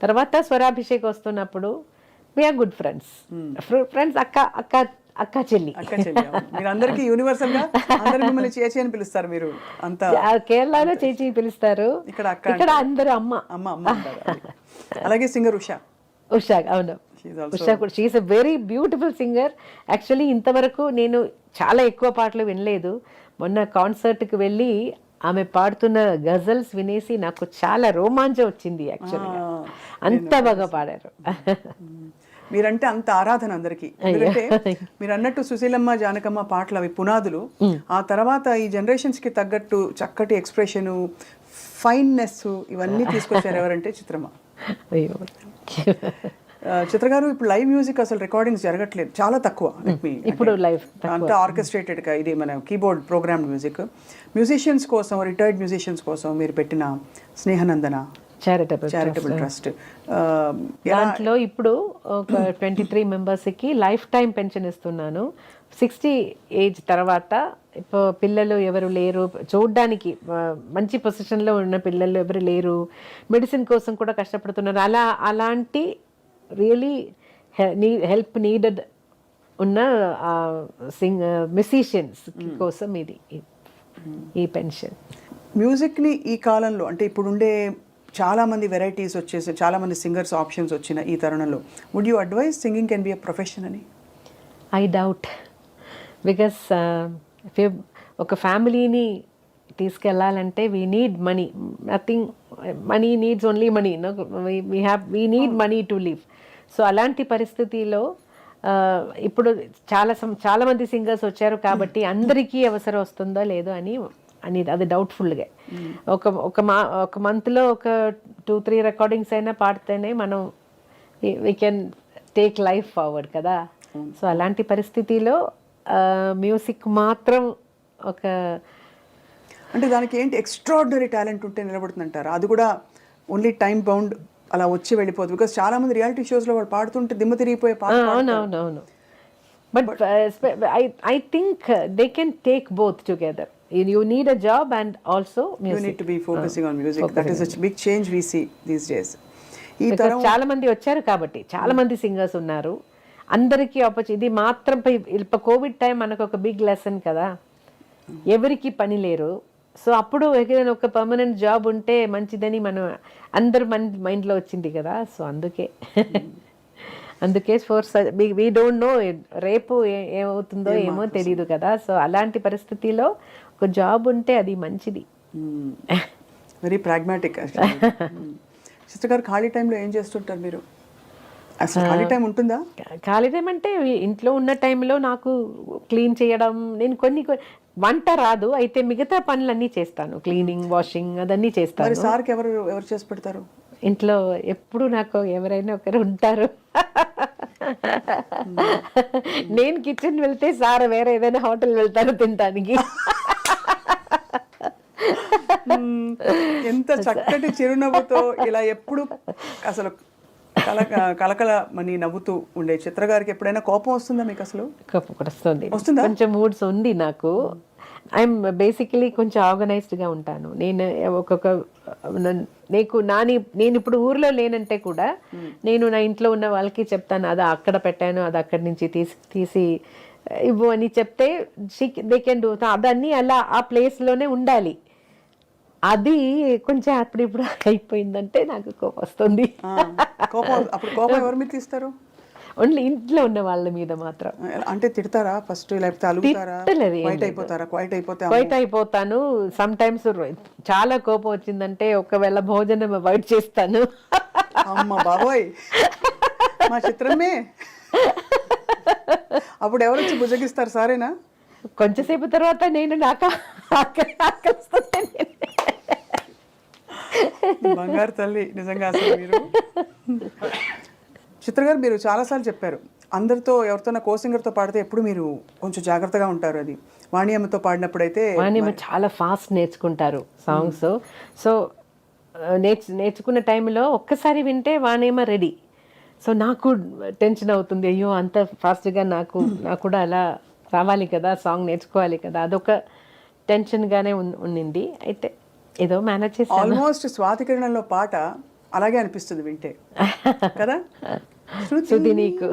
తర్వాత స్వరాభిషేక్ వస్తున్నప్పుడు వీఆర్ గుడ్ ఫ్రెండ్స్. అక్క చెల్లి. అందరికి యూనివర్సల్ గా అందరూ మిమ్మల్ని చేచి అని పిలుస్తారు. మీరు అంతా కేరళలో చేచి పిలుస్తారు, ఇక్కడ అందరూ అమ్మ. అలాగే సింగర్ ఉషా. అవును, ఉషా కూడా she is a very beautiful singer. Actually ఇంతవరకు నేను చాలా ఎక్కువ పాటలు వినలేదు. మొన్న కాన్సర్ట్కి వెళ్ళి ఆమె పాడుతున్న గజల్స్ వినేసి నాకు చాలా రోమాంచం వచ్చింది. యాక్చువల్గా అంత బాగా పాడారు. మీరంటే అంత ఆరాధన అందరికి. ఎందుకంటే మీరు అన్నట్టు సుశీలమ్మ, జానకమ్మ పాటలు అవి పునాదులు. ఆ తర్వాత ఈ జనరేషన్స్ కి తగ్గట్టు చక్కటి ఎక్స్ప్రెషన్, ఫైన్నెస్ ఇవన్నీ తీసుకొచ్చారు ఎవరంటే చిత్రమ్మ. చిత్ర గారు, ఇప్పుడు లైవ్ మ్యూజిక్ అసలు రికార్డింగ్స్ జరగట్లేదు, చాలా తక్కువ. ఇప్పుడు లైవ్ అంతా ఆర్కెస్ట్రేటెడ్ గా, ఇది మన కీబోర్డ్ ప్రోగ్రామ్ మ్యూజిక్. మ్యూజిషియన్స్ కోసం, రిటైర్డ్ మ్యూజిషియన్స్ కోసం మీరు పెట్టిన స్నేహనందన చారిటబుల్ ట్రస్ట్, దాంట్లో ఇప్పుడు ఒక 23 మెంబర్స్కి లైఫ్ టైం పెన్షన్ ఇస్తున్నాను. 60 ఏజ్ తర్వాత ఇప్పుడు పిల్లలు ఎవరు లేరు, చూడ్డానికి మంచి పొజిషన్లో ఉన్న పిల్లలు ఎవరు లేరు, మెడిసిన్ కోసం కూడా కష్టపడుతున్నారు. అలాంటి రియలీ హెల్ప్ నీడెడ్ ఉన్న మ్యూజిషియన్స్ కోసం ఇది ఈ పెన్షన్. మ్యూజిక్ని ఈ కాలంలో, అంటే ఇప్పుడుండే చాలా మంది వెరైటీస్ వచ్చేసి, చాలా మంది సింగర్స్ ఆప్షన్స్ వచ్చిన ఈ తరుణంలో, would you advise singing can be a profession అని? ఐ డౌట్, బికాస్ ఒక ఫ్యామిలీని తీసుకెళ్ళాలంటే we need money. Nothing, money needs only money. We need money to live. So అలాంటి పరిస్థితిలో ఇప్పుడు చాలా మంది సింగర్స్ వచ్చారు కాబట్టి అందరికీ అవసరం వస్తుందో లేదో అని అది డౌట్ఫుల్గా. ఒక మంత్లో ఒక 2-3 రికార్డింగ్స్ అయినా పాడితేనే మనం we can take life forward కదా. సో అలాంటి పరిస్థితిలో మ్యూజిక్ మాత్రం ఒక, అంటే దానికి ఏంటి ఎక్స్ట్రాడినరీ టాలెంట్ ఉంటే నిలబడుతుందంటారు? అది కూడా ఓన్లీ టైం బౌండ్ అలా వచ్చి వెళ్ళిపోదు. బికాస్ చాలా మంది రియాలిటీ షోస్లో వాళ్ళు పాడుతుంటే దిమ్మ తిరిగిపోయే పాట. అవునవునవును. But I think they can take both together. You need a job and also music. You need to be focusing on music. That is a big change we see these days. చాలా మంది వచ్చారు కాబట్టి చాలా మంది singers ఉన్నారు. అందరికీ opportunity. ఇది మాత్రం ఇప్పుడు కోవిడ్ టైం మనకు ఒక బిగ్ లెసన్ కదా, ఎవరికి పని లేరు. సో అప్పుడు ఏదైనా ఒక పర్మనెంట్ జాబ్ ఉంటే మంచిదని మనం అందరు మైండ్లో వచ్చింది కదా. సో అందుకే వీ డోంట్ నో రేపు ఏమవుతుందో ఏమో తెలియదు కదా. సో అలాంటి పరిస్థితిలో ఒక జాబ్ ఉంటే అది మంచిది. Very pragmatic. సిస్టర్ గారు, ఖాళీ టైంలో ఏం చేస్తుంటారు మీరు? అసలు ఖాళీ టైం ఉంటుందా? ఖాళీ టైం అంటే ఇంట్లో ఉన్న టైంలో నాకు క్లీన్ చేయడం, నేను కొన్ని వంట రాదు, అయితే మిగతా పనులన్నీ చేస్తాను. క్లీనింగ్, వాషింగ్ అదన్నీ చేస్తాను. సార్కి ఎవరు చేసి పెడతారు? ఇంట్లో ఎప్పుడు నాకు ఎవరైనా ఒకరు ఉంటారు. నేను కిచెన్ వెళ్తే సార్ వేరే ఏదైనా హోటల్ వెళ్తారు తినడానికి. ఎంత చక్కటి చిరునవ్వుతో ఇలా ఎప్పుడు అసలు కలకల మని నవ్వుతూ ఉండే చిత్ర గారికి ఎప్పుడైనా కోపం వస్తుందా మీకు? అసలు కోపం కూడా వస్తుంది. వస్తుందా? కొంచెం మూడ్స్ ఉంది నాకు. ఐఎమ్ బేసికలీ కొంచెం ఆర్గనైజ్డ్గా ఉంటాను. నేను నేను ఇప్పుడు ఊర్లో లేనంటే కూడా నేను నా ఇంట్లో ఉన్న వాళ్ళకి చెప్తాను, అది అక్కడ పెట్టాను, అది అక్కడి నుంచి తీసి ఇవ్వు అని చెప్తే దే కెన్ డూ. అదన్నీ అలా ఆ ప్లేస్లోనే ఉండాలి. అది కొంచెం అప్పుడు అయిపోయిందంటే నాకు కోపం వస్తుంది. కోపం ఎవరి మీద తీస్తారు? ఓన్లీ ఇంట్లో ఉన్న వాళ్ళ మీద మాత్రం. అంటే తిడతారా ఫస్ట్, లేకపోతే అలుగుతారా? క్వైట్ అయిపోతాను. సమ్ టైమ్స్ చాలా కోపం వచ్చిందంటే ఒకవేళ భోజనం అవాయిడ్ చేస్తాను. అమ్మ బాబోయ్, మా చిత్రమే. అప్పుడు ఎవరు వచ్చి భుజగిస్తారు? సారేనా? కొంచెంసేపు తర్వాత నేను బంగారు తల్లి నిజంగా. అసలు మీరు చిత్ర గారు, మీరు చాలాసార్లు చెప్పారు అందరితో ఎవరితోనా కోసింగర్తో పాడితే ఎప్పుడు మీరు కొంచెం జాగ్రత్తగా ఉంటారు. అది వాణియమ్మతో పాడినప్పుడు అయితే వాణియమ్మ చాలా ఫాస్ట్ నేర్చుకుంటారు సాంగ్స్. సో నేర్చుకున్న టైంలో ఒక్కసారి వింటే వాణియమ్మ రెడీ. సో నాకు టెన్షన్ అవుతుంది, అయ్యో అంత ఫాస్ట్గా నాకు కూడా అలా రావాలి కదా, సాంగ్ నేర్చుకోవాలి కదా, అదొక టెన్షన్గానే ఉండింది. అయితే ఏదో మేనేజ్ చేసి ఆల్మోస్ట్ స్వాతి కిరణంలో పాట అలాగే అనిపిస్తుంది వింటే కదా. శృతి నీకు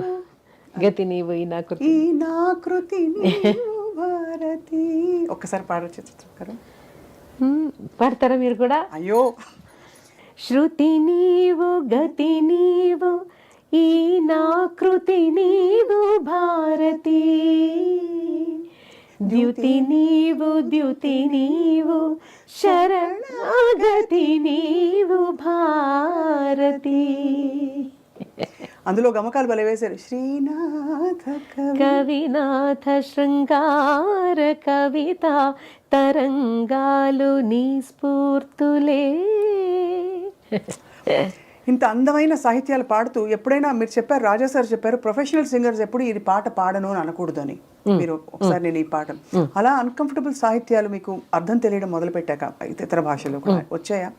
గతి నీవు ఈ నాకృతి భారతి. ఒక్కసారి పాడొచ్చు చిత్ర? పాడతారా మీరు కూడా? అయ్యో. శృతి నీవు గతి నీవు ఈ నాకృతి నీవు భారతి, ద్యుతి నీవు శరణాగతి నీవు భారతి. అందులో గమకాలు భలే వేశారు. శ్రీనాథ కవినాథ శృంగార కవిత తరంగాలు నీ స్ఫూర్తులే. ఇంత అందమైన సాహిత్యాలు పాడుతూ ఎప్పుడైనా మీరు చెప్పారు, రాజా సార్ చెప్పారు, ప్రొఫెషనల్ సింగర్స్ ఎప్పుడు ఇది పాట పాడను అని అనకూడదు అని. మీరు ఒకసారి నేను ఈ పాట అలా అన్కంఫర్టబుల్ సాహిత్యాలు మీకు అర్థం తెలియడం మొదలు పెట్టాక ఇతర భాషలు వచ్చాయా?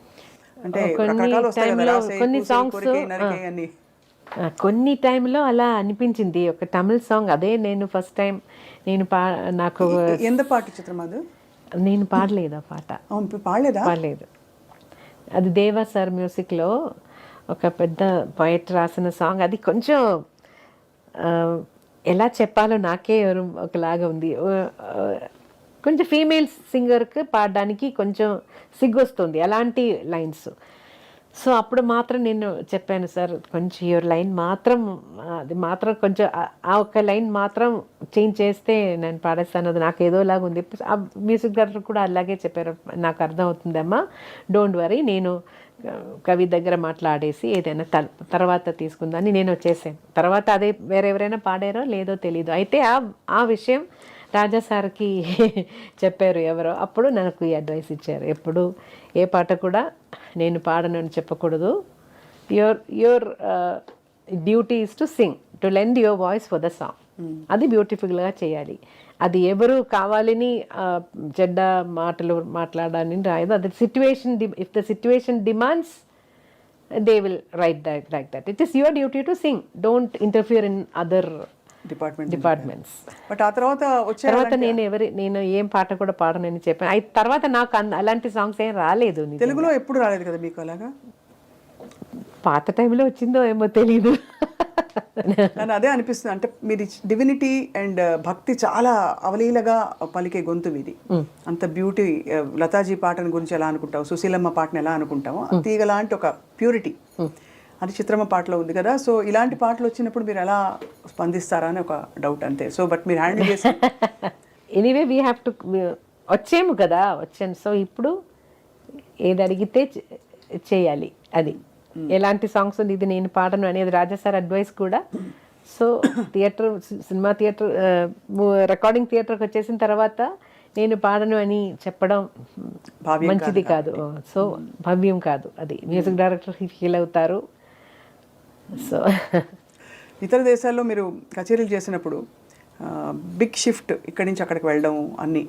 అంటే రకరకాలు వస్తాయి కదా, కొన్ని సాంగ్స్ కొన్ని టైంలో అలా అనిపించింది. ఒక తమిళ్ సాంగ్ అదే నేను ఫస్ట్ టైం నాకు ఎంత పాట చిత్రం అది? నేను పాడలేదు ఆ పాట. పాడలేదు. అది దేవా సార్ మ్యూజిక్లో ఒక పెద్ద పోయట్ రాసిన సాంగ్. అది కొంచెం ఎలా చెప్పాలో నాకే ఒకలాగా ఉంది. కొంచెం ఫీమేల్ సింగర్కి పాడడానికి కొంచెం సిగ్గొస్తుంది అలాంటి లైన్స్. సో అప్పుడు మాత్రం నేను చెప్పాను, సార్ కొంచెం ఈ లైన్ మాత్రం అది మాత్రం కొంచెం ఆ ఒక్క లైన్ మాత్రం చేంజ్ చేస్తే నేను పాడేస్తాను, అది నాకు ఏదోలాగా ఉంది. ఆ మ్యూజిక్ డైరెక్టర్ కూడా అలాగే చెప్పారు, నాకు అర్థం అవుతుందమ్మా, డోంట్ వరీ, నేను కవి దగ్గర మాట్లాడేసి ఏదైనా తర్వాత తీసుకుందని నేను వచ్చేసాను. తర్వాత అదే వేరెవరైనా పాడారో లేదో తెలీదు. అయితే ఆ విషయం రాజా సార్కి చెప్పారు ఎవరో, అప్పుడు నాకు ఈ అడ్వైస్ ఇచ్చారు, ఎప్పుడు ఏ పాట కూడా నేను పాడను అని చెప్పకూడదు. Your duty is to sing, to lend your voice for the song. అది బ్యూటిఫుల్గా చేయాలి. అది ఎవరు కావాలని చెడ్డ మాటలు మాట్లాడాలని రాయదు. అది situation, if the situation demands they will write like that. It is your duty to sing, don't interfere in other departments. But ఆ తర్వాత నేను ఏం పాట కూడా పాడనని చెప్పాను. తర్వాత నాకు అలాంటి సాంగ్స్ ఏం రాలేదు. తెలుగులో ఎప్పుడు రాలేదు కదా మీకు అలాగా? పాత టైంలో వచ్చిందో ఏమో తెలీదు. కానీ అదే అనిపిస్తుంది, అంటే మీది డివినిటీ అండ్ భక్తి చాలా అవలీలగా పలికే గొంతు మీది. అంత బ్యూటీ. లతాజీ పాటను గురించి ఎలా అనుకుంటావు, సుశీలమ్మ పాటను ఎలా అనుకుంటాము, తీగ లాంటి ఒక ప్యూరిటీ అది చిత్రమ్మ పాటలో ఉంది కదా. సో ఇలాంటి పాటలు వచ్చినప్పుడు మీరు ఎలా స్పందిస్తారా అని ఒక డౌట్ అంతే. సో బట్ మీరు హ్యాండిల్ చేసి ఎనీవే వీ హ్యావ్ టు, వచ్చాము కదా, వచ్చాను. సో ఇప్పుడు ఏది అడిగితే చేయాలి. అది ఎలాంటి సాంగ్స్ ఉంది, ఇది నేను పాడను అనేది రాజా సార్ అడ్వైస్ కూడా. So theatre, cinema theatre, recording థియేటర్కి వచ్చేసిన తర్వాత నేను పాడను అని చెప్పడం మంచిది కాదు. సో భవ్యం కాదు. అది మ్యూజిక్ డైరెక్టర్ ఫీల్ అవుతారు. సో ఇతర దేశాల్లో మీరు కచేరీలు చేసినప్పుడు బిగ్ షిఫ్ట్ ఇక్కడి నుంచి అక్కడికి వెళ్ళడం, అన్ని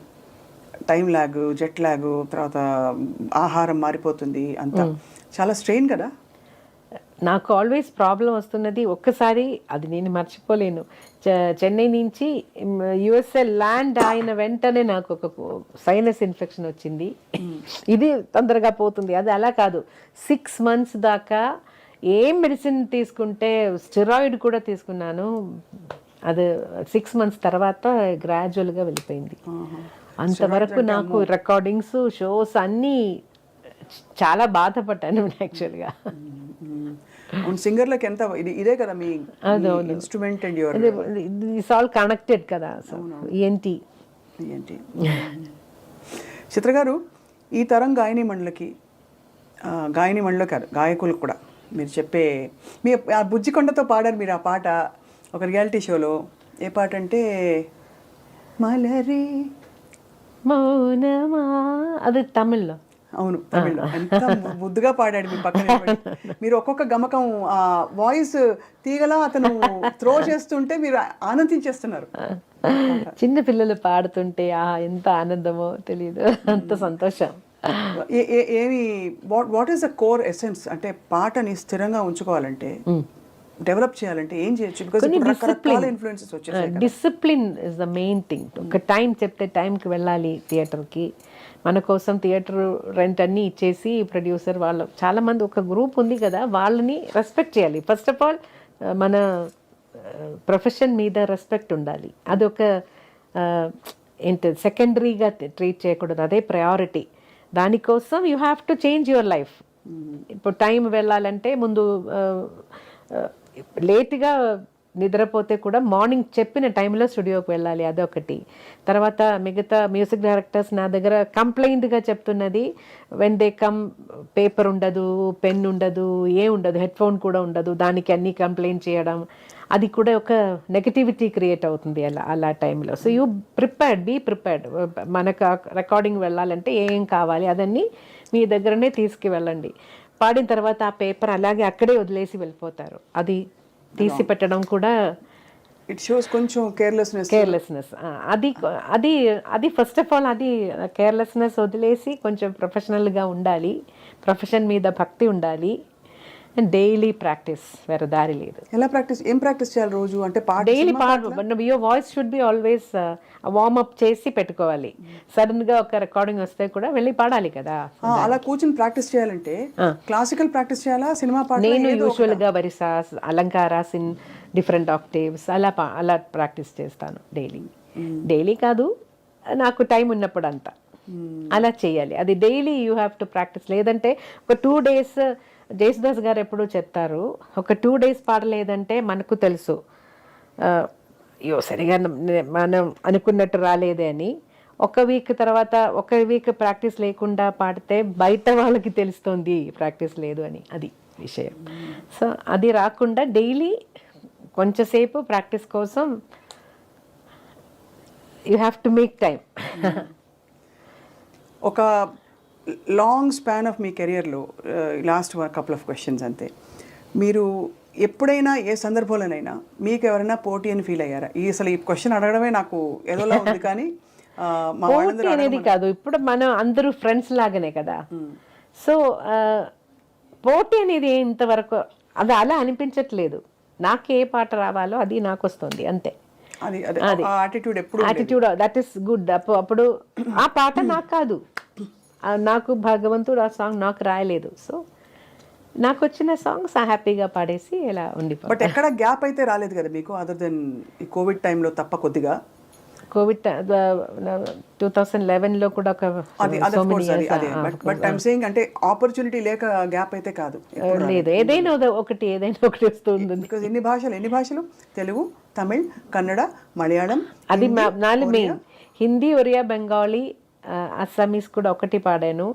టైం ల్యాగ్, జెట్ ల్యాగ్, తర్వాత ఆహారం మారిపోతుంది, అంతా చాలా స్ట్రెయిన్ కదా. నాకు ఆల్వేస్ ప్రాబ్లం వస్తున్నది, ఒక్కసారి అది నేను మర్చిపోలేను. చెన్నై నుంచి యుఎస్ఏ ల్యాండ్ అయిన వెంటనే నాకు ఒక సైనస్ ఇన్ఫెక్షన్ వచ్చింది. ఇది తొందరగా పోతుంది, అది అలా కాదు. 6 months దాకా ఏం మెడిసిన్ తీసుకుంటే, స్టెరాయిడ్ కూడా తీసుకున్నాను. అది 6 months తర్వాత గ్రాడ్యువల్గా వెళ్ళిపోయింది. అంతవరకు నాకు రికార్డింగ్స్, షోస్ అన్నీ చాలా బాధపడ్డాను యాక్చువల్గా. సింగర్లకు ఎంత ఇదే కదా మీ instrument and your it's all connected కదా. ఏంటి చిత్ర గారు, ఈ తరం గాయని మండలిలో కాదు, గాయకులకు కూడా మీరు చెప్పే, మీ ఆ బుజ్జికొండతో పాడారు మీరు ఆ పాట ఒక రియాలిటీ షోలో. ఏ పాట అంటే మలరే మౌనమా, అది తమిళ్లో. అవును, తమిళ్లో. ఎంత ముద్దుగా పాడాడు మీ పక్కన. మీరు ఒక్కొక్క గమకం ఆ వాయిస్ తీగలా అతను త్రో చేస్తుంటే మీరు ఆనందించేస్తున్నారు. చిన్న పిల్లలు పాడుతుంటే ఎంత ఆనందమో తెలియదు, అంత సంతోషం. ఏమి what is the core essence? అంటే పాటని స్థిరంగా ఉంచుకోవాలంటే, డెవలప్ చేయాలంటే ఏం చేయొచ్చు? బికాజ్ రకరకాల ఇన్ఫ్లుయెన్సెస్ వచ్చేసాయి. Discipline is the main thing. ఒక టైం చెప్తే టైంకి వెళ్ళాలి థియేటర్కి. మన కోసం థియేటర్ రెంట్ అన్నీ ఇచ్చేసి ప్రొడ్యూసర్ వాళ్ళు చాలామంది ఒక గ్రూప్ ఉంది కదా, వాళ్ళని రెస్పెక్ట్ చేయాలి. ఫస్ట్ ఆఫ్ ఆల్ మన ప్రొఫెషన్ మీద రెస్పెక్ట్ ఉండాలి. అదొక ఏంటి, సెకండరీగా ట్రీట్ చేయకూడదు, అదే ప్రయారిటీ. దానికోసం you have to change your life. ఇప్పుడు టైం వెళ్ళాలంటే ముందు లేట్గా నిద్రపోతే కూడా మార్నింగ్ చెప్పిన టైంలో స్టూడియోకి వెళ్ళాలి, అదొకటి. తర్వాత మిగతా మ్యూజిక్ డైరెక్టర్స్ నా దగ్గర కంప్లైంట్గా చెప్తున్నది, వెన్ దే కమ్ పేపర్ ఉండదు, పెన్ ఉండదు, ఉండదు, హెడ్ ఫోన్ కూడా ఉండదు, దానికి అన్నీ కంప్లైంట్ చేయడం, అది కూడా ఒక నెగటివిటీ క్రియేట్ అవుతుంది అలా టైంలో. So you be prepared. మనకు రికార్డింగ్ వెళ్ళాలంటే ఏం కావాలి అదన్నీ మీ దగ్గరనే తీసుకువెళ్ళండి. పాడిన తర్వాత ఆ పేపర్ అలాగే అక్కడే వదిలేసి వెళ్ళిపోతారు, అది తీసి పెట్టడం కూడా ఇట్ షోస్ కొంచెం కేర్లెస్నెస్. అది అది అది ఫస్ట్ ఆఫ్ ఆల్ అది కేర్లెస్నెస్ వదిలేసి కొంచెం ప్రొఫెషనల్గా ఉండాలి, ప్రొఫెషన్ మీద భక్తి ఉండాలి. అండ్ డైలీ ప్రాక్టీస్, వేరే దారి లేదు. ఎలా ప్రాక్టీస్, ఏం ప్రాక్టీస్ చేయాలి రోజు? అంటే daily your voice should be always warm up చేసి పెట్టుకోవాలి. సడన్ గా ఒక రికార్డింగ్ వస్తే కూడా వెళ్ళి పాడాలి కదా. అలా కూర్చొని ప్రాక్టీస్ చేయాలంటే క్లాసికల్ ప్రాక్టీస్ చేయాలా, సినిమా పాట? నేను యూజువల్ గా వరిసాస్, అలంకారాస్ ఇన్ డిఫరెంట్ ఆక్టేవ్స్ అలా ప్రాక్టీస్ చేస్తాను డైలీ కాదు, నాకు టైం ఉన్నప్పుడు అంతా అలా చేయాలి. అది daily you have to practice. లేదంటే ఒక 2 days, జేసుదాస్ గారు ఎప్పుడూ చెప్తారు, ఒక 2 days పాడలేదంటే మనకు తెలుసు అయ్యో సరిగా మనం అనుకున్నట్టు రాలేదే అని. ఒక వీక్ తర్వాత ఒక వీక్ ప్రాక్టీస్ లేకుండా పాడితే బయట వాళ్ళకి తెలుస్తుంది ప్రాక్టీస్ లేదు అని, అది విషయం. సో అది రాకుండా డైలీ కొంచెంసేపు ప్రాక్టీస్ కోసం you have to make time. ఒక లాంగ్ స్పాన్ ఆఫ్ మీ కెరియర్లో లాస్ట్ కపుల్ ఆఫ్ క్వశ్చన్స్ అంతే, మీరు ఎప్పుడైనా ఏ సందర్భంలోనైనా మీకు ఎవరైనా పోటీ అని ఫీల్ అయ్యారా? అసలు ఈ క్వశ్చన్ అడగడమే నాకు ఏదోలా ఉంది, కానీ పోటీ అనేది కాదు, ఇప్పుడు మనం అందరూ ఫ్రెండ్స్ లాగానే కదా. సో పోటీ అనేది ఇంతవరకు అది అలా అనిపించట్లేదు. నాకు ఏ పాట రావాలో అది నాకు వస్తుంది అంతే. Attitude that is good. అప్పుడు ఆ పాట నాకు కాదు, నాకు భగవంతుడు ఆ సాంగ్ నాకు రాయలేదు. సో నాకు వచ్చిన సాంగ్స్ హ్యాపీగా పాడేసి ఇలా ఉండిపో. బట్ ఎక్కడ గ్యాప్ అయితే రాలేదు కదా మీకు, అదర్ దెన్ ఈ కోవిడ్ టైంలో తప్ప కొద్దిగా. కోవిడ్ 2011లో కూడా ఒక అది so many అదే years, అదే బట్ ఐమ్ సేయింగ్ అంటే ఆపర్చునిటీ లేక గ్యాప్ అయితే కాదు. లేదు, ఏదైనా ఒకటి వస్తుంది. బికాజ్ ఎన్ని భాషలు తెలుగు, తమిళ్, కన్నడ, మలయాళం, అది హిందీ, నాలుగు ఒరియా. మెయిన్. హిందీ, ఒరియా, బెంగాలీ, అస్సామీస్ కూడా ఒకటి పాడాను.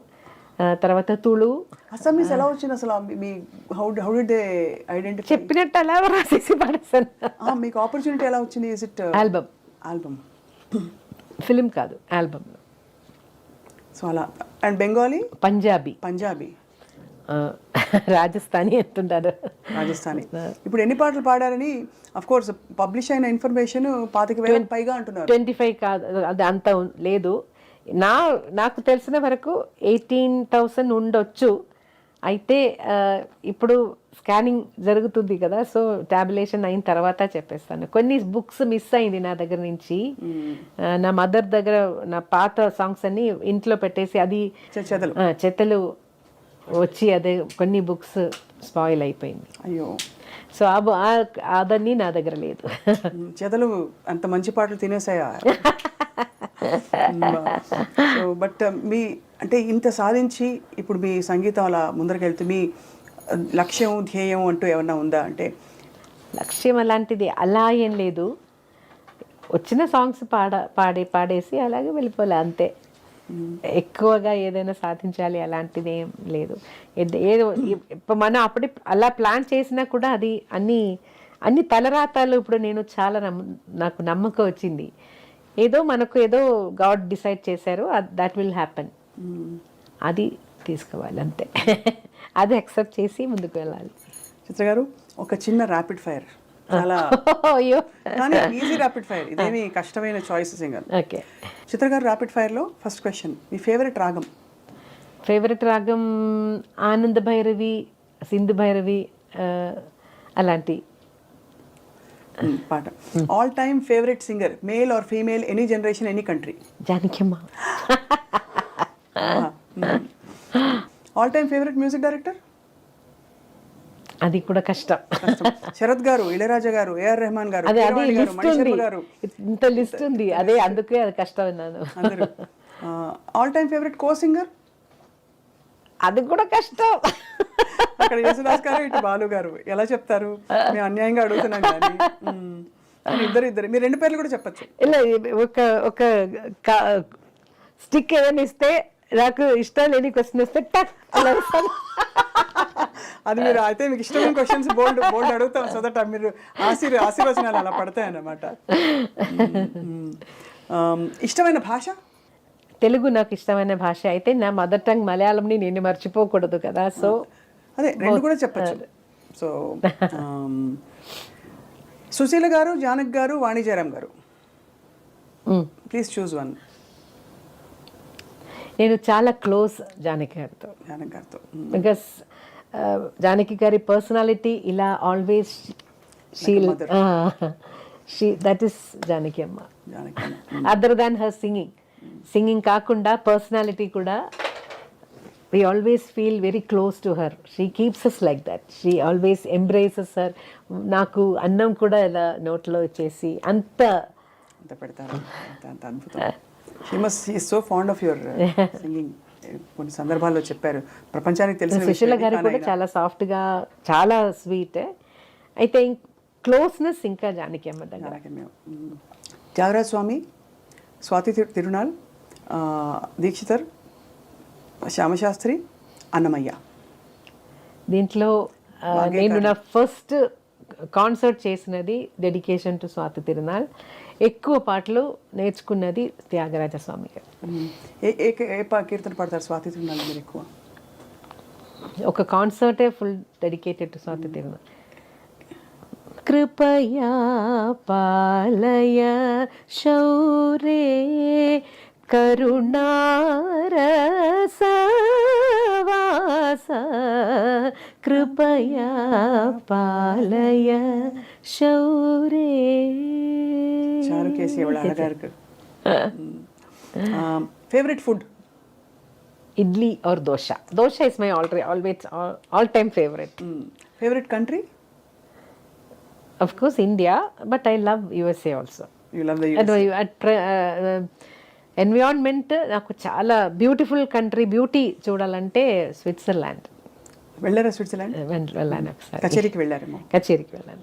తర్వాత తుళు. అస్సామీస్ ఎలా వచ్చింది అసలు? Me how did they identify? చెప్పినట్టు అలా రాసేసి పాడేసాను. మీకు ఆపర్చునిటీ ఎలా వచ్చింది? Is it album? ఫిలిం కాదు, ఆల్బమ్. సో అలా. అండ్ బెంగాలీ, పంజాబీ, రాజస్థానీ అంటున్నారు. రాజస్థానీ. ఇప్పుడు ఎన్ని పాటలు పాడారని అఫ్ కోర్స్ పబ్లిష్ అయిన ఇన్ఫర్మేషన్ 25,000 పైగా అంటున్నారు. 25 కాదు, అది అంత లేదు. నాకు తెలిసిన వరకు 18,000 ఉండొచ్చు. అయితే ఇప్పుడు స్కానింగ్ జరుగుతుంది కదా, సో టాబ్యులేషన్ అయిన తర్వాత చెప్పేస్తాను. కొన్ని బుక్స్ మిస్ అయింది నా దగ్గర నుంచి. నా మదర్ దగ్గర నా పాత సాంగ్స్ అన్ని ఇంట్లో పెట్టేసి అది చెత్తలు వచ్చి అదే కొన్ని బుక్స్ స్పాయిల్ అయిపోయింది. అయ్యో. సో అదన్నీ నా దగ్గర లేదు. చెదలు అంత మంచి పాటలు తినేసాయా? సో బట్ మీ అంటే ఇంత సాధించి ఇప్పుడు మీ సంగీతం అలా ముందరకెళ్తూ మీ లక్ష్యం, ధ్యేయం అంటూ ఏమన్నా ఉందా? అంటే లక్ష్యం అలాంటిది అలా ఏం లేదు. వచ్చిన సాంగ్స్ పాడేసి అలాగే వెళ్ళిపోలే అంతే. ఎక్కువగా ఏదైనా సాధించాలి అలాంటిది ఏం లేదు. ఏదో మనం అప్పుడే అలా ప్లాన్ చేసినా కూడా అది అన్ని తలరాతాలు. ఇప్పుడు నేను చాలా నాకు నమ్మకం వచ్చింది. మనకు ఏదో గాడ్ డిసైడ్ చేశారు, దట్ విల్ హ్యాపెన్. అది తీసుకోవాలి అంతే. అది యాక్సెప్ట్ చేసి ముందుకు వెళ్ళాలి. చిత్ర గారు, ఒక చిన్న ర్యాపిడ్ ఫైర్, చాలా ఈజీ ర్యాపిడ్ ఫైర్, ఇదేమి కష్టమైన చాయిసెస్ ఏం కాదు. ఓకే. చిత్ర గారు, ర్యాపిడ్ ఫైర్లో ఫస్ట్ క్వశ్చన్, మీ ఫేవరెట్ రాగం? ఆనంద భైరవి, సింధు భైరవి, అలాంటి పాట. All time favourite singer, male or female, any generation, any country? Janakamma. All time favourite music director? అది కూడా కష్టం. శరత్ గారు, ఇళయరాజా గారు, ఏఆర్ రెహమాన్ గారు, గారు, ఇంత లిస్ట్ ఉంది. అదే అందుకే అది కష్టం అన్నాను. All time favourite co singer? అది కూడా కష్టం. అక్కడ యేసుదాస్ గారు, ఇటు బాలు గారు. ఎలా చెప్తారు? మేము అన్యాయంగా అడుగుతున్నాం కానీ ఇద్దరు మీరు 2 పేర్లు కూడా చెప్పచ్చు. ఇలా ఒక స్టిక్ ఏదైనా ఇస్తే, నాకు ఇష్టం లేని క్వశ్చన్ ఇస్తే టక్ అలా ఇస్తాను. అది మీరు అయితే మీకు ఇష్టమైన క్వశ్చన్స్ బోల్డ్ అడుగుతాం, సో దట్ మీరు ఆశీర్వచనాలు అలా పడతాయి అన్నమాట. ఇష్టమైన భాష? తెలుగు నాకు ఇష్టమైన భాష. అయితే నా మదర్ టంగ్ మలయాళంని నేను మర్చిపోకూడదు కదా, సో అదే 2 కూడా చెప్పచ్చు. సో సుశీల గారు, జానక్ గారు, వాణి జయరాం గారు, ప్లీజ్ చూస్ వన్. నేను చాలా క్లోజ్ జానకి గారితో. బికాస్ జానకి గారి పర్సనాలిటీ ఇలా ఆల్వేస్ దట్ ఈస్ జానకి అమ్మ. అదర్ దాన్ హర్ సింగింగ్ కాకుండా పర్సనాలిటీ కూడా we always feel very close to her. She keeps us like that. She always embraces her. నాకు అన్నం కూడా ఇలా నోట్లో వచ్చేసి అంత పెడతారు. అంత అద్భుతం. She is so fond of your singing. కొన్ని సందర్భాల్లో చెప్పారు, ప్రపంచానికి తెలిసిన విషయం. సుశీల గారు కూడా చాలా సాఫ్ట్గా, చాలా స్వీట్. అయితే క్లోజ్నెస్ ఇంకా జానకి అమ్మ దగ్గర. త్యాగరాజ స్వామి, స్వాతి తిరునాల్, దీక్షితర్, శ్యామశాస్త్రి, అన్నమయ్య. దీంట్లో నేను నా ఫస్ట్ కాన్సర్ట్ చేసినది డెడికేషన్ టు స్వాతి తిరునాల్. ఎక్కువ పాటలు నేర్చుకున్నది త్యాగరాజ స్వామి గారు. ఏ కీర్తన పాడతారు స్వాతి తిరునాల్ మీరు ఎక్కువ? ఒక కాన్సర్టే full dedicated to Swathi Thirunal. కృపయా పాలయ శౌరే కరుణారసవాస కృపయా పాలయ శౌరే. చారుకేసి ఎవరు అడగారు. Favourite food? idli or dosha. Dosha is my always all time favorite. Favourite country? Of course India, but I love USA also. You love the environment నాకు చాలా బ్యూటిఫుల్ కంట్రీ, బ్యూటీ చూడాలంటే స్విట్జర్లాండ్ వెళ్ళారా స్విట్జర్లాండ్? వెళ్ళాను ఒకసారి, కచేరీకి వెళ్ళారేమో. కచేరికి వెళ్ళాను.